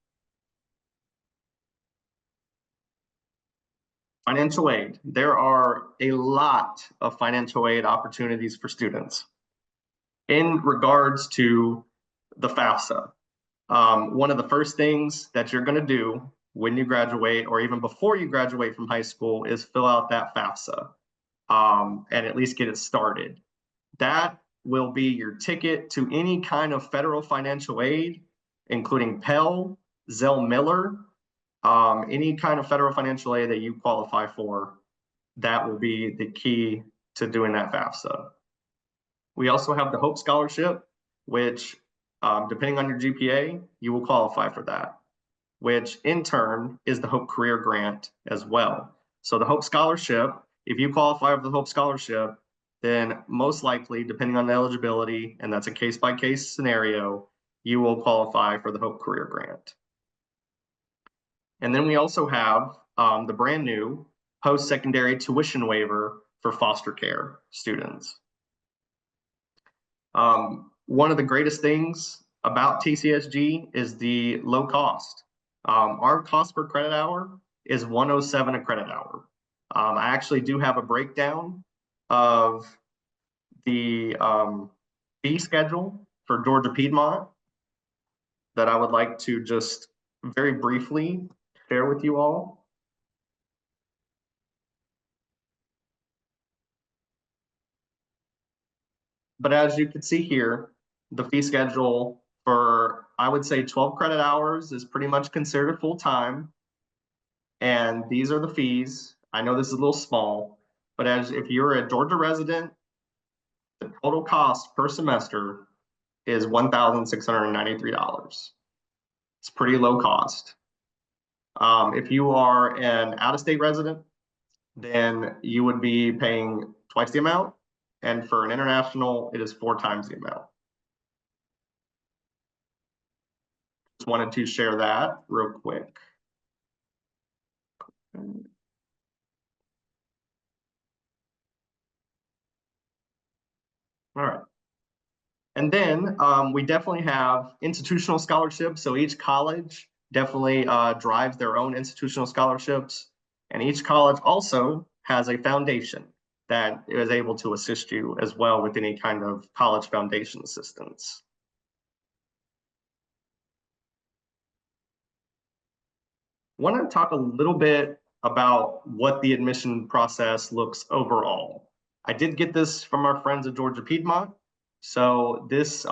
Financial aid. There are a lot of financial aid opportunities for students. In regards to the FAFSA, one of the first things that you're going to do when you graduate, or even before you graduate from high school, is fill out that FAFSA and at least get it started. That will be your ticket to any kind of federal financial aid, including Pell, Zell Miller, any kind of federal financial aid that you qualify for. That will be the key to doing that FAFSA. We also have the Hope Scholarship, which depending on your GPA, you will qualify for that, which in turn is the Hope Career Grant as well. So the Hope Scholarship, if you qualify for the Hope Scholarship, then most likely, depending on the eligibility, and that's a case-by-case scenario, you will qualify for the Hope Career Grant. And then we also have the brand new post-secondary tuition waiver for foster care students. One of the greatest things about TCSG is the low cost. Our cost per credit hour is $107 a credit hour. I actually do have a breakdown of the fee schedule for Georgia Piedmont that I would like to just very briefly share with you all. But as you can see here, the fee schedule for, I would say 12 credit hours is pretty much considered full-time. And these are the fees. I know this is a little small, but if you're a Georgia resident, the total cost per semester is $1,693. It's pretty low cost. If you are an out-of-state resident, then you would be paying twice the amount. And for an international, it is 4 times the amount. Just wanted to share that real quick. All right. And then we definitely have institutional scholarships. So each college definitely drives their own institutional scholarships. And each college also has a foundation that is able to assist you as well with any kind of college foundation assistance. I want to talk a little bit about what the admission process looks overall. I did get this from our friends at Georgia Piedmont, so this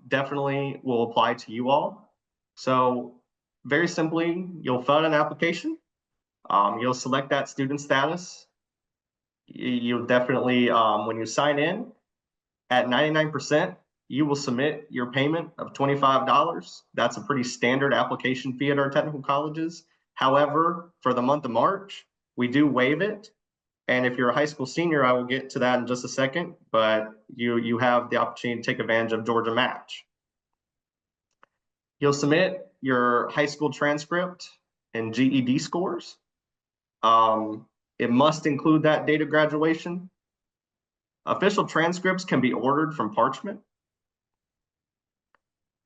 definitely will apply to you all. So very simply, you'll fill out an application. You'll select that student status. You'll definitely, when you sign in, at 99%, you will submit your payment of $25. That's a pretty standard application fee at our technical colleges. However, for the month of March, we do waive it. And if you're a high school senior, I will get to that in just a second, but you have the opportunity to take advantage of Georgia Match. You'll submit your high school transcript and GED scores. It must include that date of graduation. Official transcripts can be ordered from Parchment.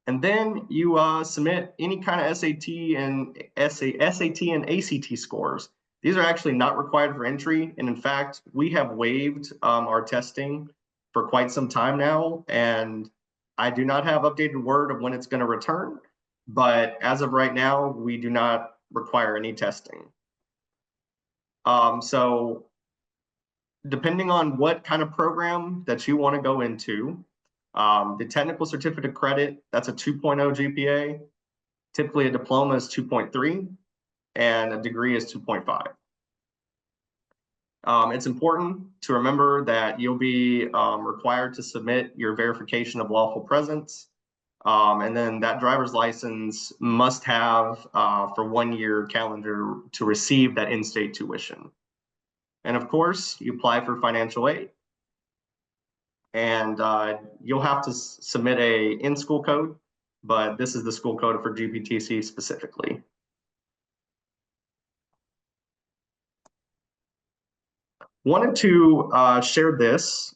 And then you submit any kind of SAT and ACT scores. These are actually not required for entry. And in fact, we have waived our testing for quite some time now. And I do not have updated word of when it's going to return. But as of right now, we do not require any testing. So depending on what kind of program that you want to go into, the technical certificate credit, that's a 2.0 GPA. Typically a diploma is 2.3 and a degree is 2.5. It's important to remember that you'll be required to submit your verification of lawful presence. And then that driver's license must have for 1 year calendar to receive that in-state tuition. And of course, you apply for financial aid. And you'll have to submit a in-school code, but this is the school code for GPTC specifically. Wanted to share this,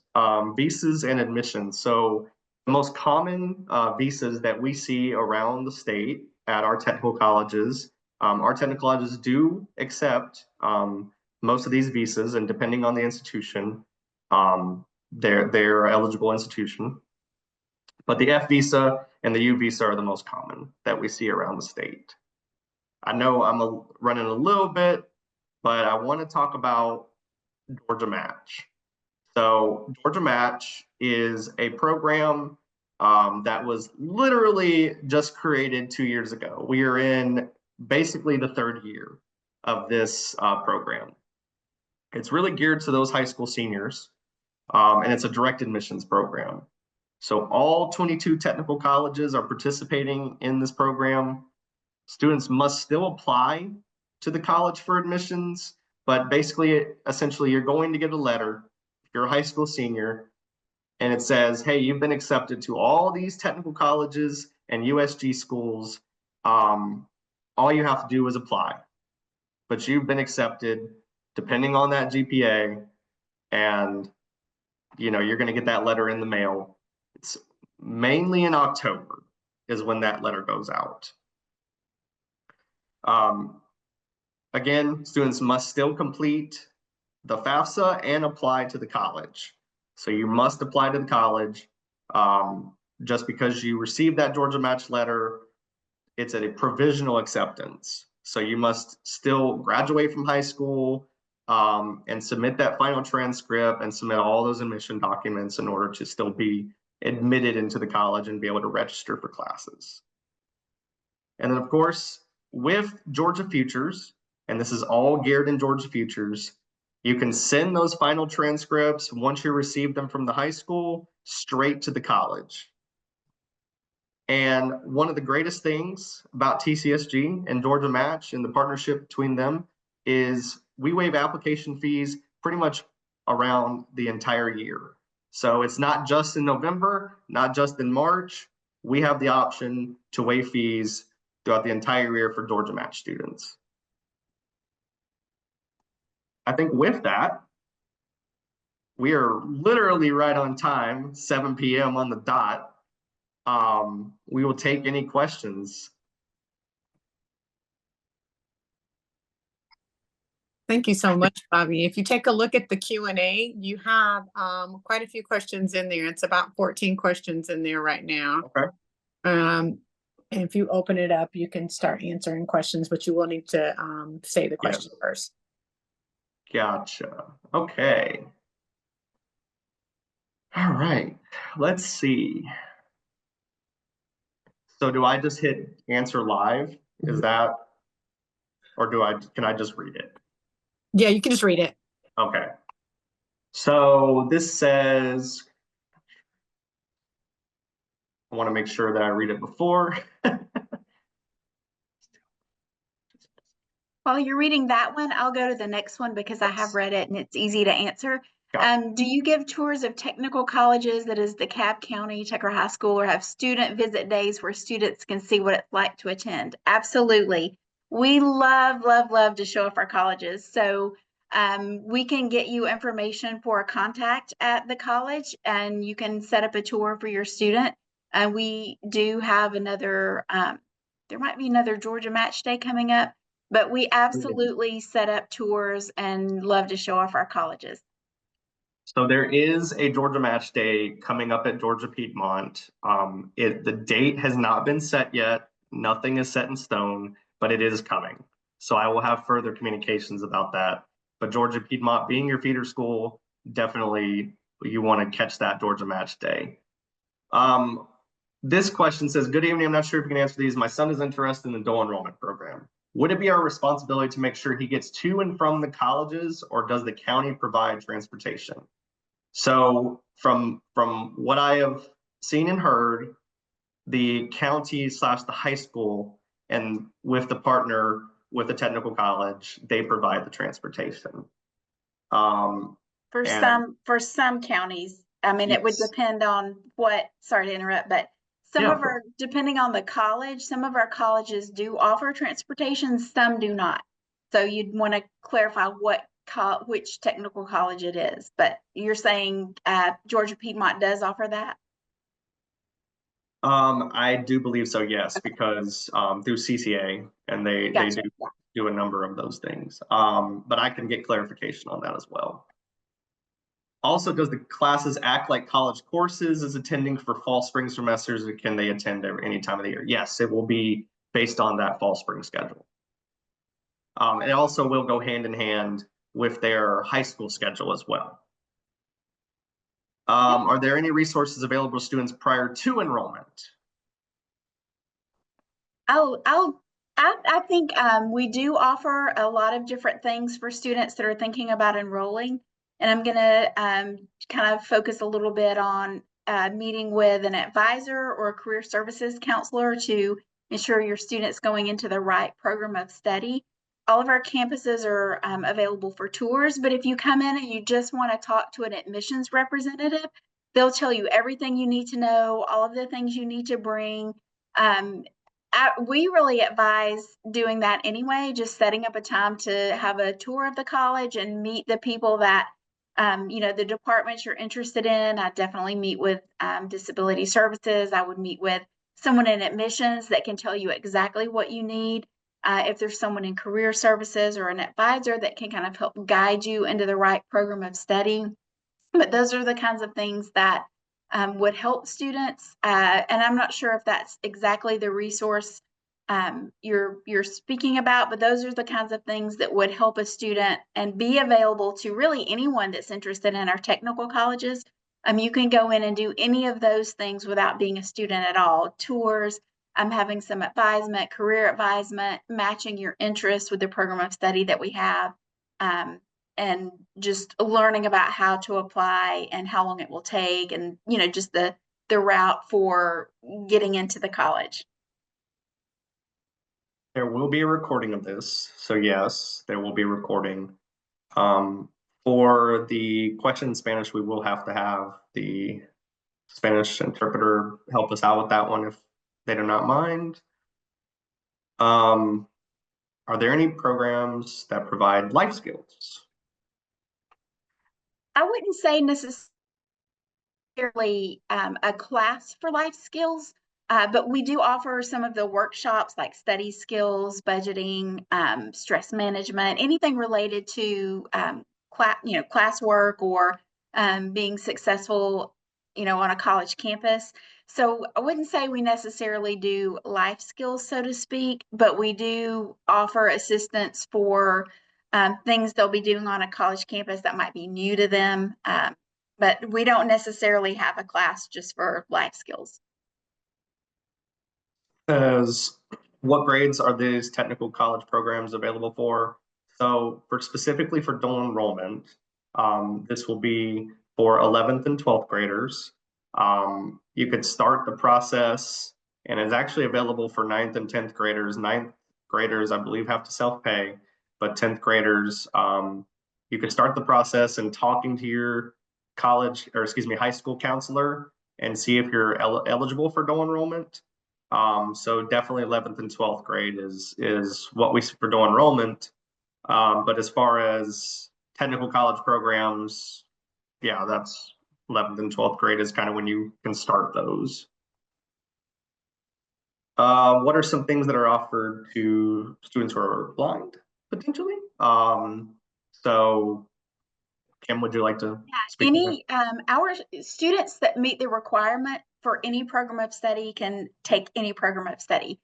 visas and admissions. So the most common visas that we see around the state at our technical colleges do accept most of these visas, and depending on the institution, they're eligible institution. But the F visa and the U visa are the most common that we see around the state. I know I'm running a little bit, but I want to talk about Georgia Match. So Georgia Match is a program that was literally just created 2 years ago. We are in basically the 3rd year of this program. It's really geared to those high school seniors, and it's a direct admissions program. So all 22 technical colleges are participating in this program. Students must still apply to the college for admissions, but basically, essentially, you're going to get a letter if you're a high school senior, and it says, hey, you've been accepted to all these technical colleges and USG schools. All you have to do is apply, but you've been accepted depending on that GPA, and you're going to get that letter in the mail. It's mainly in October is when that letter goes out. Again, students must still complete the FAFSA and apply to the college. So you must apply to the college. Just because you received that Georgia Match letter, it's a provisional acceptance. So you must still graduate from high school and submit that final transcript and submit all those admission documents in order to still be admitted into the college and be able to register for classes. And then, of course, with Georgia Futures, and this is all geared in Georgia Futures, you can send those final transcripts once you receive them from the high school straight to the college. And one of the greatest things about TCSG and Georgia Match and the partnership between them is we waive application fees pretty much around the entire year. So it's not just in November, not just in March. We have the option to waive fees throughout the entire year for Georgia Match students. I think with that, we are literally right on time, 7 p.m. on the dot. We will take any questions.
Thank you so much, Bobby. If you take a look at the Q&A, you have quite a few questions in there. It's about 14 questions in there right now.
Okay.
And if you open it up, you can start answering questions, but you will need to say the question first.
Gotcha. Okay. All right. Let's see. So do I just hit answer live? Is that, or can I just read it?
Yeah, you can just read it.
Okay. So this says, I want to make sure that I read it before.
While you're reading that one, I'll go to the next one because I have read it and it's easy to answer. Do you give tours of technical colleges, that is DeKalb County, Tucker High School, or have student visit days where students can see what it's like to attend? Absolutely. We love, love, love to show off our colleges. So we can get you information for a contact at the college and you can set up a tour for your student. And we do have another, there might be another Georgia Match Day coming up, but we absolutely set up tours and love to show off our colleges.
So there is a Georgia Match Day coming up at Georgia Piedmont. The date has not been set yet. Nothing is set in stone, but it is coming. So I will have further communications about that. But Georgia Piedmont being your feeder school, definitely you want to catch that Georgia Match Day. This question says, good evening, I'm not sure if you can answer these. My son is interested in the dual enrollment program. Would it be our responsibility to make sure he gets to and from the colleges, or does the county provide transportation? So from what I have seen and heard, the county / the high school, and with the partner with the technical college, they provide the transportation.
For some counties, I mean,
yes.
It would depend on what, sorry to interrupt, but depending on the college, some of our colleges do offer transportation, some do not. So you'd want to clarify which technical college it is, but you're saying Georgia Piedmont does offer that?
I do believe so, yes, because through CCA, and they do a number of those things. But I can get clarification on that as well. Also, does the classes act like college courses as attending for fall spring semesters, or can they attend any time of the year? Yes, it will be based on that fall spring schedule. It also will go hand in hand with their high school schedule as well. Are there any resources available to students prior to enrollment?
I think we do offer a lot of different things for students that are thinking about enrolling. And I'm going to kind of focus a little bit on meeting with an advisor or a career services counselor to ensure your student's going into the right program of study. All of our campuses are available for tours, but if you come in and you just want to talk to an admissions representative, they'll tell you everything you need to know, all of the things you need to bring. We really advise doing that anyway, just setting up a time to have a tour of the college and meet the people that the departments you're interested in. I definitely meet with disability services. I would meet with someone in admissions that can tell you exactly what you need. If there's someone in career services or an advisor that can kind of help guide you into the right program of study. But those are the kinds of things that would help students. And I'm not sure if that's exactly the resource you're speaking about, but those are the kinds of things that would help a student and be available to really anyone that's interested in our technical colleges. You can go in and do any of those things without being a student at all. Tours, having some advisement, career advisement, matching your interests with the program of study that we have, and just learning about how to apply and how long it will take, and just the route for getting into the college.
There will be a recording of this, so yes, there will be a recording. For the question in Spanish, we will have to have the Spanish interpreter help us out with that one if they do not mind. Are there any programs that provide life skills?
I wouldn't say necessarily a class for life skills, but we do offer some of the workshops like study skills, budgeting, stress management, anything related to classwork or being successful, on a college campus. So I wouldn't say we necessarily do life skills, so to speak, but we do offer assistance for things they'll be doing on a college campus that might be new to them. But we don't necessarily have a class just for life skills.
As what grades are these technical college programs available for? So specifically for dual enrollment, this will be for 11th and 12th graders. You could start the process, and it's actually available for 9th and 10th graders. 9th graders, I believe, have to self-pay, but 10th graders, you could start the process and talking to your high school counselor and see if you're eligible for dual enrollment. So definitely 11th and 12th grade is what we see for dual enrollment. But as far as technical college programs, yeah, that's 11th and 12th grade is kind of when you can start those. What are some things that are offered to students who are blind, potentially? So Kim, would you like to speak?
Our students that meet the requirement for any program of study can take any program of study.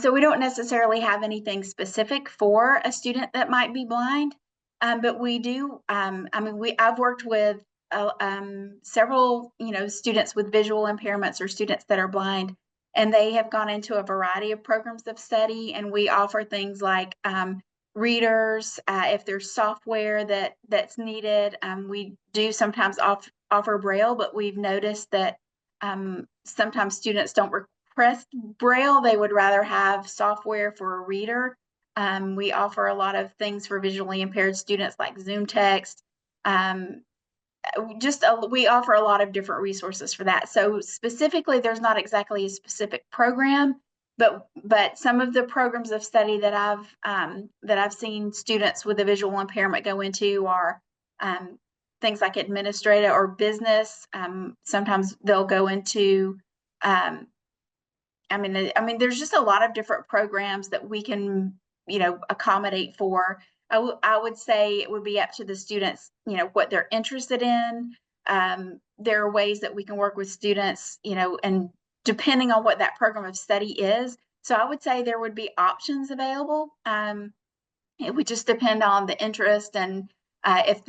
So we don't necessarily have anything specific for a student that might be blind, but we do. I've worked with several, students with visual impairments or students that are blind, and they have gone into a variety of programs of study, and we offer things like readers, if there's software that's needed. We do sometimes offer Braille, but we've noticed that sometimes students don't request Braille. They would rather have software for a reader. We offer a lot of things for visually impaired students like Zoom text. We offer a lot of different resources for that. So specifically, there's not exactly a specific program, but some of the programs of study that I've seen students with a visual impairment go into are things like administrative or business. Sometimes they'll go into there's just a lot of different programs that we can accommodate for. I would say it would be up to the students, what they're interested in. There are ways that we can work with students, and depending on what that program of study is. So I would say there would be options available. It would just depend on the interest, and if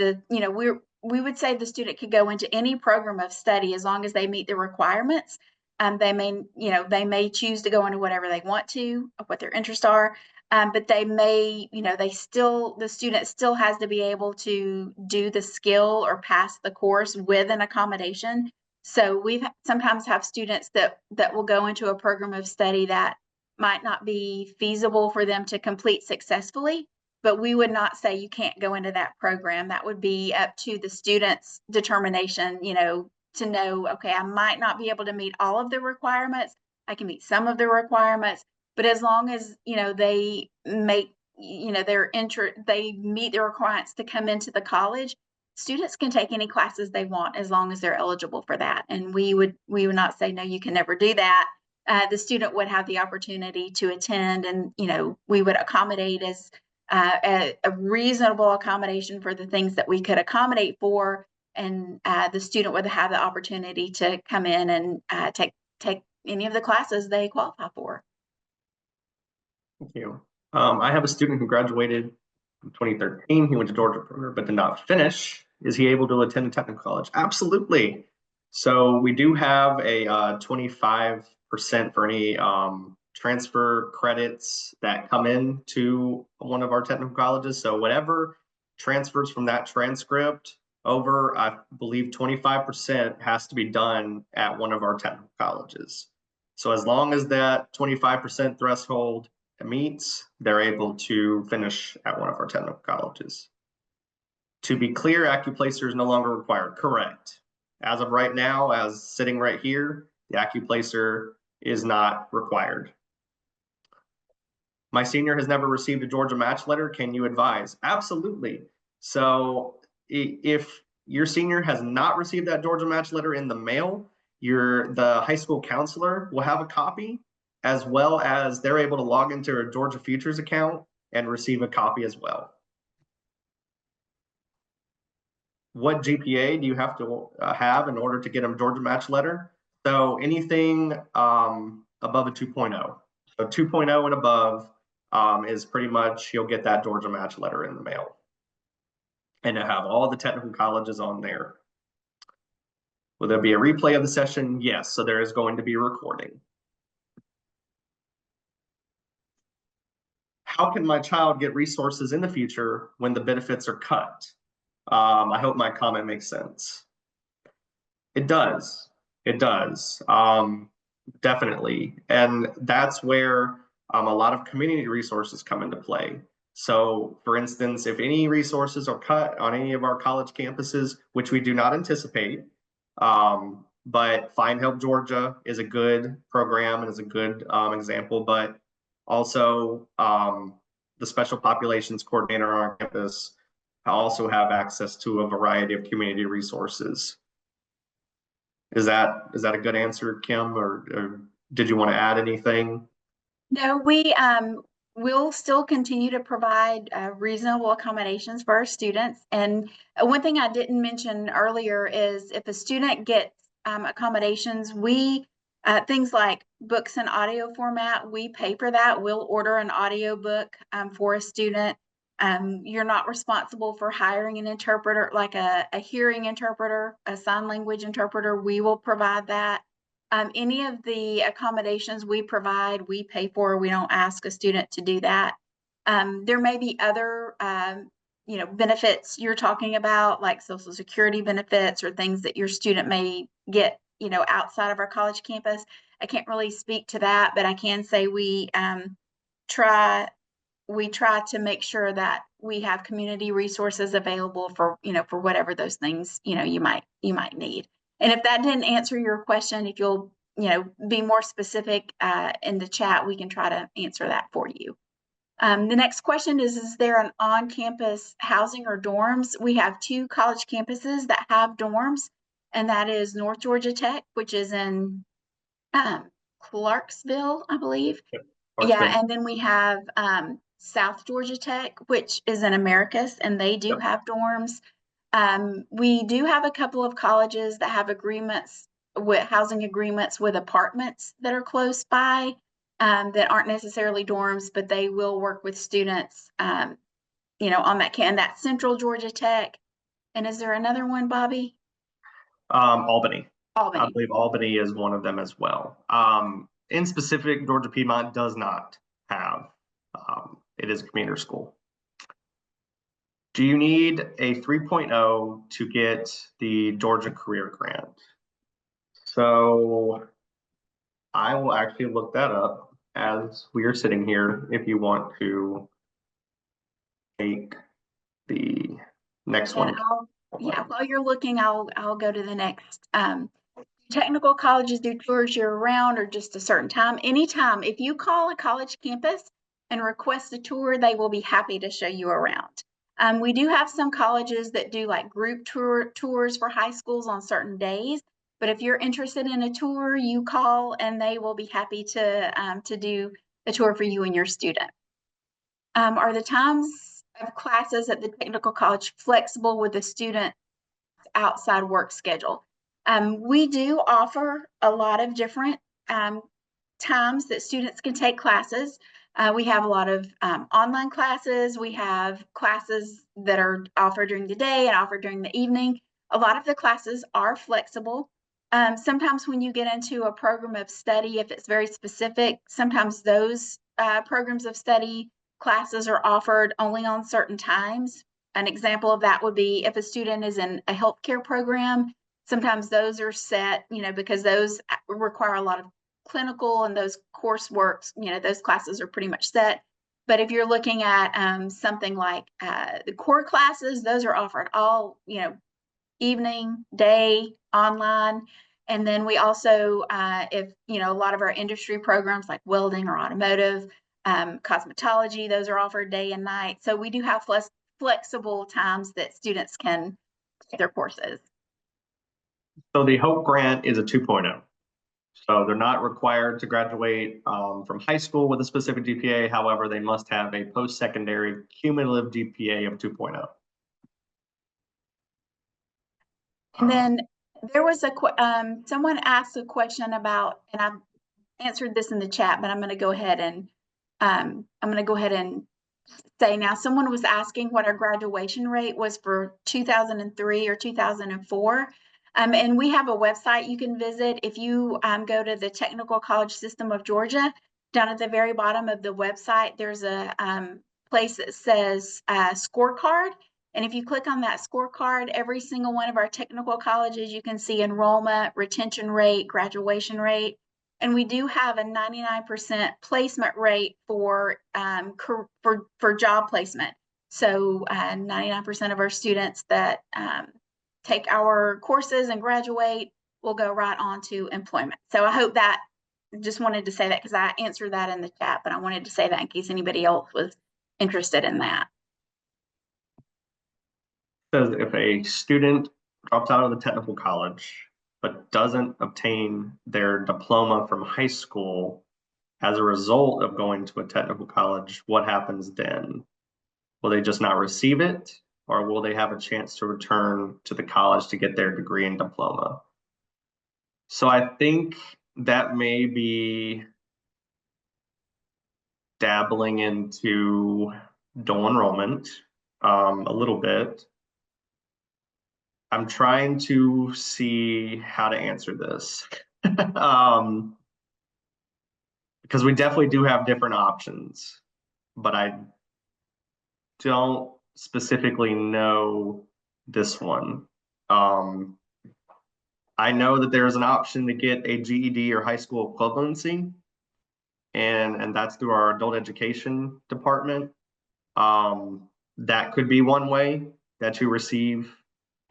we would say the student could go into any program of study as long as they meet the requirements. They may choose to go into whatever they want to, what their interests are. But they may, the student still has to be able to do the skill or pass the course with an accommodation. So we sometimes have students that will go into a program of study that might not be feasible for them to complete successfully, but we would not say you can't go into that program. That would be up to the student's determination, to know, okay, I might not be able to meet all of the requirements. I can meet some of the requirements. But as long as, they make, they meet the requirements to come into the college, students can take any classes they want as long as they're eligible for that. And we would not say, no, you can never do that. The student would have the opportunity to attend, and, we would accommodate as a reasonable accommodation for the things that we could accommodate for. And the student would have the opportunity to come in and take any of the classes they qualify for.
Thank you. I have a student who graduated in 2013. He went to Georgia but did not finish. Is he able to attend a technical college? Absolutely. So we do have a 25% for any transfer credits that come in to one of our technical colleges. So whatever transfers from that transcript over, I believe 25% has to be done at one of our technical colleges. So as long as that 25% threshold meets, they're able to finish at one of our technical colleges. To be clear, AccuPlacer is no longer required. Correct. As of right now, as sitting right here, the AccuPlacer is not required. My senior has never received a Georgia match letter. Can you advise? Absolutely. So if your senior has not received that Georgia match letter in the mail, the high school counselor will have a copy, as well as they're able to log into a Georgia Futures account and receive a copy as well. What GPA do you have to have in order to get a Georgia match letter? So anything above a 2.0. So 2.0 and above is pretty much, you'll get that Georgia match letter in the mail. And to have all the technical colleges on there. Will there be a replay of the session? Yes, so there is going to be a recording. How can my child get resources in the future when the benefits are cut? I hope my comment makes sense. It does. It does. Definitely. And that's where a lot of community resources come into play. So for instance, if any resources are cut on any of our college campuses, which we do not anticipate, but Find Help Georgia is a good program and is a good example, but also the Special Populations Coordinator on our campus also have access to a variety of community resources. Is that a good answer, Kim, or did you want to add anything?
No, we will still continue to provide reasonable accommodations for our students. And one thing I didn't mention earlier is if a student gets accommodations, we things like books and audio format, we pay for that. We'll order an audio book for a student. You're not responsible for hiring an interpreter, like a hearing interpreter, a sign language interpreter. We will provide that. Any of the accommodations we provide, we pay for. We don't ask a student to do that. There may be other, benefits you're talking about, like Social Security benefits or things that your student may get, outside of our college campus. I can't really speak to that, but I can say we try to make sure that we have community resources available for whatever those things you might need. And if that didn't answer your question, if you'll be more specific in the chat, we can try to answer that for you. The next question is there an on-campus housing or dorms? We have 2 college campuses that have dorms, and that is North Georgia Tech, which is in Clarksville, I believe.
Yep.
Yeah, and then we have South Georgia Tech, which is in Americus, and they do have dorms. We do have a couple of colleges that have housing agreements with apartments that are close by that aren't necessarily dorms, but they will work with students, on that and that's Central Georgia Tech. And is there another one, Bobby?
Albany.
Albany.
I believe Albany is one of them as well. In specific, Georgia Piedmont does not have. It is a commuter school. Do you need a 3.0 to get the Georgia Career Grant? So I will actually look that up as we are sitting here if you want to take the next one.
While you're looking, I'll go to the next. Technical colleges do tours year-round or just a certain time? Anytime. If you call a college campus and request a tour, they will be happy to show you around. We do have some colleges that do like group tours for high schools on certain days. But if you're interested in a tour, you call and they will be happy to do a tour for you and your student. Are the times of classes at the technical college flexible with the student's outside work schedule? We do offer a lot of different times that students can take classes. We have a lot of online classes. We have classes that are offered during the day and offered during the evening. A lot of the classes are flexible. Sometimes when you get into a program of study, if it's very specific, sometimes those programs of study classes are offered only on certain times. An example of that would be if a student is in a healthcare program, sometimes those are set, because those require a lot of clinical and those courseworks, those classes are pretty much set. But if you're looking at something like the core classes, those are offered all, evening, day, online. And then we also, if, a lot of our industry programs like welding or automotive, cosmetology, those are offered day and night. So we do have flexible times that students can take their courses.
So the HOPE grant is a 2.0. So they're not required to graduate from high school with a specific GPA. However, they must have a post-secondary cumulative GPA of 2.0.
And then there was someone asked a question about, and I've answered this in the chat, but I'm going to go ahead and say now, someone was asking what our graduation rate was for 2003 or 2004. And we have a website you can visit. If you go to the Technical College System of Georgia, down at the very bottom of the website, there's a place that says scorecard. And if you click on that scorecard, every single one of our technical colleges, you can see enrollment, retention rate, graduation rate. And we do have a 99% placement rate for job placement. So 99% of our students that take our courses and graduate will go right on to employment. So I hope that, just wanted to say that because I answered that in the chat, but I wanted to say that in case anybody else was interested in that.
Says if a student drops out of the technical college but doesn't obtain their diploma from high school as a result of going to a technical college, what happens then? Will they just not receive it, or will they have a chance to return to the college to get their degree and diploma? So I think that may be dabbling into dual enrollment a little bit. I'm trying to see how to answer this. Because we definitely do have different options, but I don't specifically know this one. I know that there's an option to get a GED or high school equivalency, and that's through our adult education department. That could be one way that you receive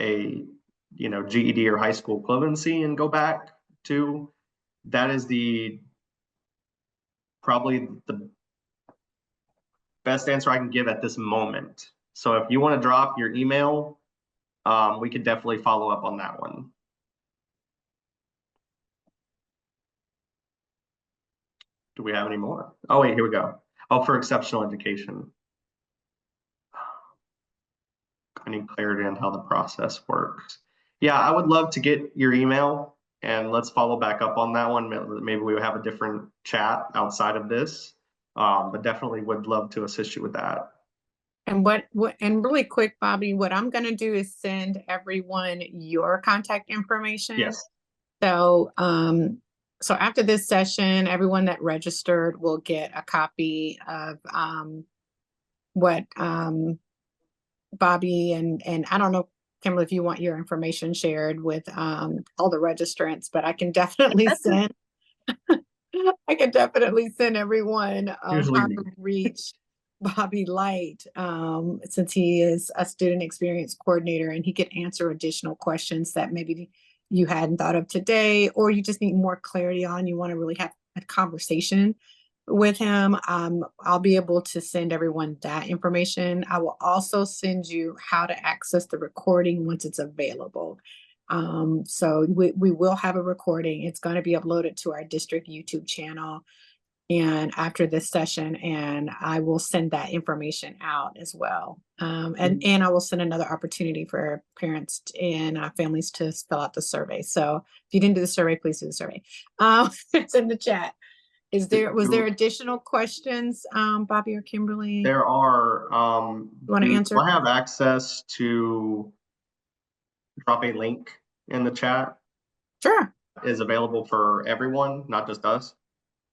a GED or high school equivalency and go back to. That is probably the best answer I can give at this moment. So if you want to drop your email, we could definitely follow up on that one. Do we have any more? Oh wait, here we go. Oh, for exceptional education. I need clarity on how the process works. Yeah, I would love to get your email and let's follow back up on that one. Maybe we would have a different chat outside of this, but definitely would love to assist you with that.
And and really quick, Bobby, what I'm going to do is send everyone your contact information.
Yes.
So, so after this session, everyone that registered will get a copy of what Bobby and I don't know, Kimberly, if you want your information shared with all the registrants, but I can definitely send everyone how to reach Bobby Light, since he is a student experience coordinator, and he could answer additional questions that maybe you hadn't thought of today, or you just need more clarity on, you want to really have a conversation with him. I'll be able to send everyone that information. I will also send you how to access the recording once it's available. So we will have a recording. It's going to be uploaded to our district YouTube channel and after this session, and I will send that information out as well. And I will send another opportunity for parents and families to fill out the survey. So if you didn't do the survey, please do the survey. It's in the chat. Was there additional questions, Bobby or Kimberly?
There are.
You want to answer?
I have access to drop a link in the chat.
Sure.
is available for everyone, not just us?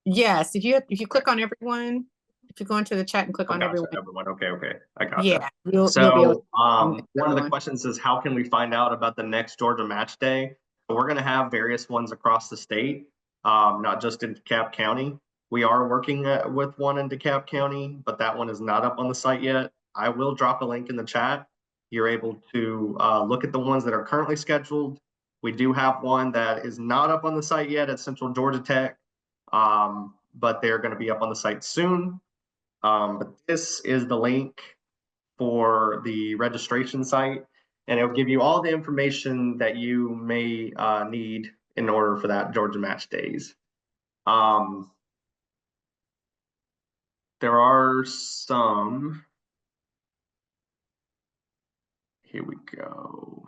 Yes, if you click on everyone, if you go into the chat and click
Oh,
on
gotcha,
everyone,
everyone. Okay, okay. I gotcha.
yeah, you'll be able to
So
find
one of the
everyone.
questions is, how can we find out about the next Georgia match day? So we're going to have various ones across the state, not just in DeKalb County. We are working with one in DeKalb County, but that one is not up on the site yet. I will drop a link in the chat. You're able to look at the ones that are currently scheduled. We do have one that is not up on the site yet at Central Georgia Tech, but they're going to be up on the site soon. But this is the link for the registration site, and it'll give you all the information that you may need in order for that Georgia match days. There are some, here we go.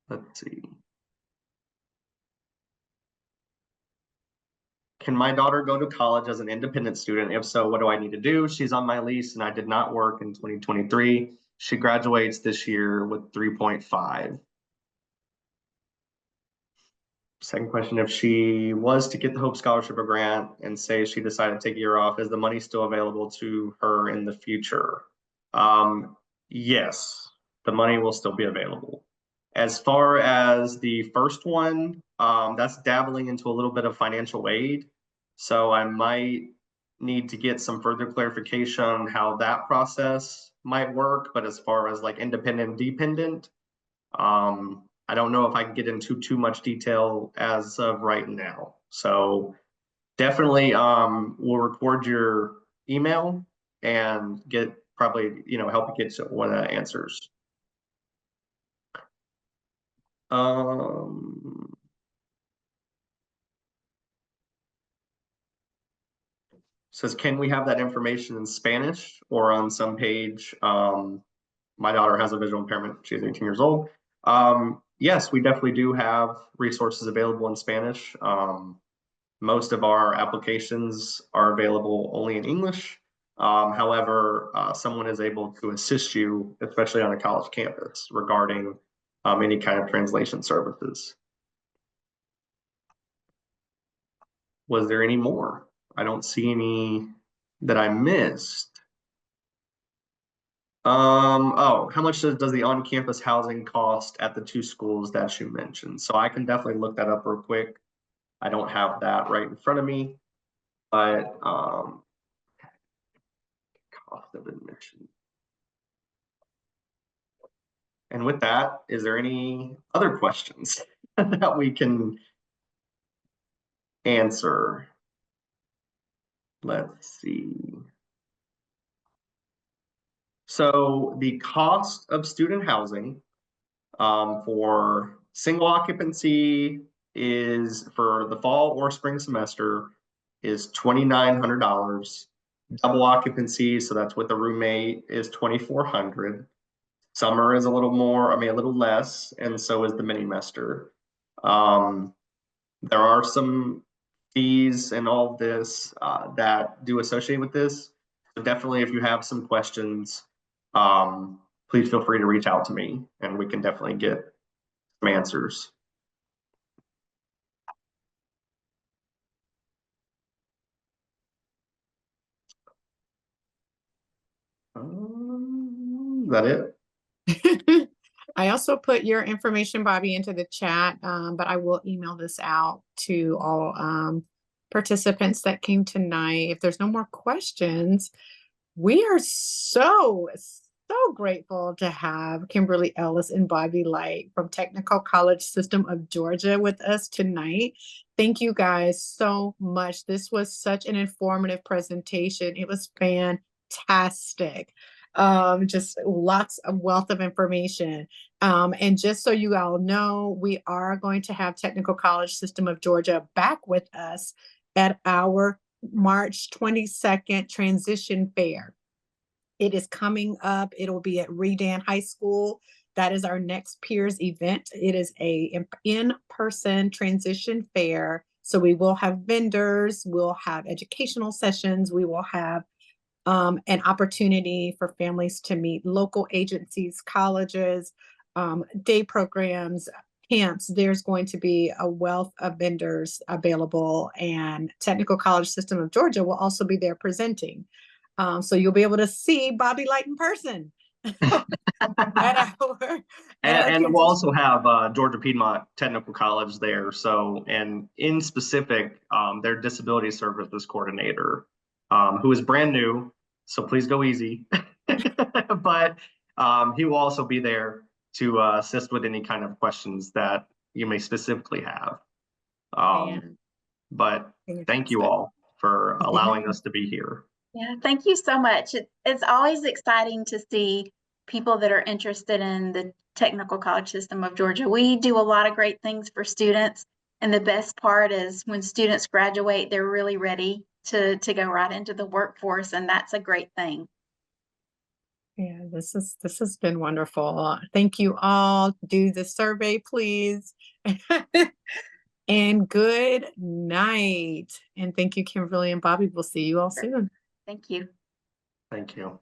Let's see. Can my daughter go to college as an independent student? If so, what do I need to do? She's on my lease and I did not work in 2023. She graduates this year with 3.5. Second question, if she was to get the Hope Scholarship or grant and say she decided to take a year off, is the money still available to her in the future? Yes, the money will still be available. As far as the first one, that's dabbling into a little bit of financial aid. So I might need to get some further clarification on how that process might work. But as far as like independent, dependent, I don't know if I can get into too much detail as of right now. So definitely we'll record your email and get probably, help you get one of the answers. Says, can we have that information in Spanish or on some page? My daughter has a visual impairment. She's 18 years old. Yes, we definitely do have resources available in Spanish. Most of our applications are available only in English. However, someone is able to assist you, especially on a college campus, regarding any kind of translation services. Was there any more? I don't see any that I missed. Oh, how much does the on-campus housing cost at the two schools that you mentioned? So I can definitely look that up real quick. I don't have that right in front of me, but cost of admission. And with that, is there any other questions that we can answer? Let's see. So the cost of student housing for single occupancy is for the fall or spring semester is $2,900. Double occupancy, so that's with a roommate, is $2,400. Summer is a little more, a little less, and so is the mini-mester. There are some fees and all of this that do associate with this. So definitely, if you have some questions, please feel free to reach out to me, and we can definitely get some answers. Is that it?
I also put your information, Bobby, into the chat, but I will email this out to all participants that came tonight. If there's no more questions, we are so grateful to have Kimberly Ellis and Bobby Light from Technical College System of Georgia with us tonight. Thank you guys so much. This was such an informative presentation. It was fantastic. Just lots of wealth of information. And just so you all know, we are going to have Technical College System of Georgia back with us at our March 22nd transition fair. It is coming up. It'll be at Redan High School. That is our next peers event. It is a in-person transition fair. So we will have vendors, we'll have educational sessions, we will have an opportunity for families to meet local agencies, colleges, day programs, camps, there's going to be a wealth of vendors available, and Technical College System of Georgia will also be there presenting. So you'll be able to see Bobby Light in person at our
and we'll also have Georgia Piedmont Technical College there. So, and in specific, their disability services coordinator, who is brand new, so please go easy. But he will also be there to assist with any kind of questions that you may specifically have. But thank you all for allowing us to be here.
Yeah, thank you so much. It's always exciting to see people that are interested in the Technical College System of Georgia. We do a lot of great things for students, and the best part is when students graduate, they're really ready to go right into the workforce, and that's a great thing.
Yeah, this has been wonderful. Thank you all. Do the survey, please. And good night. And thank you, Kimberly and Bobby. We'll see you all soon.
Thank you.
Thank you.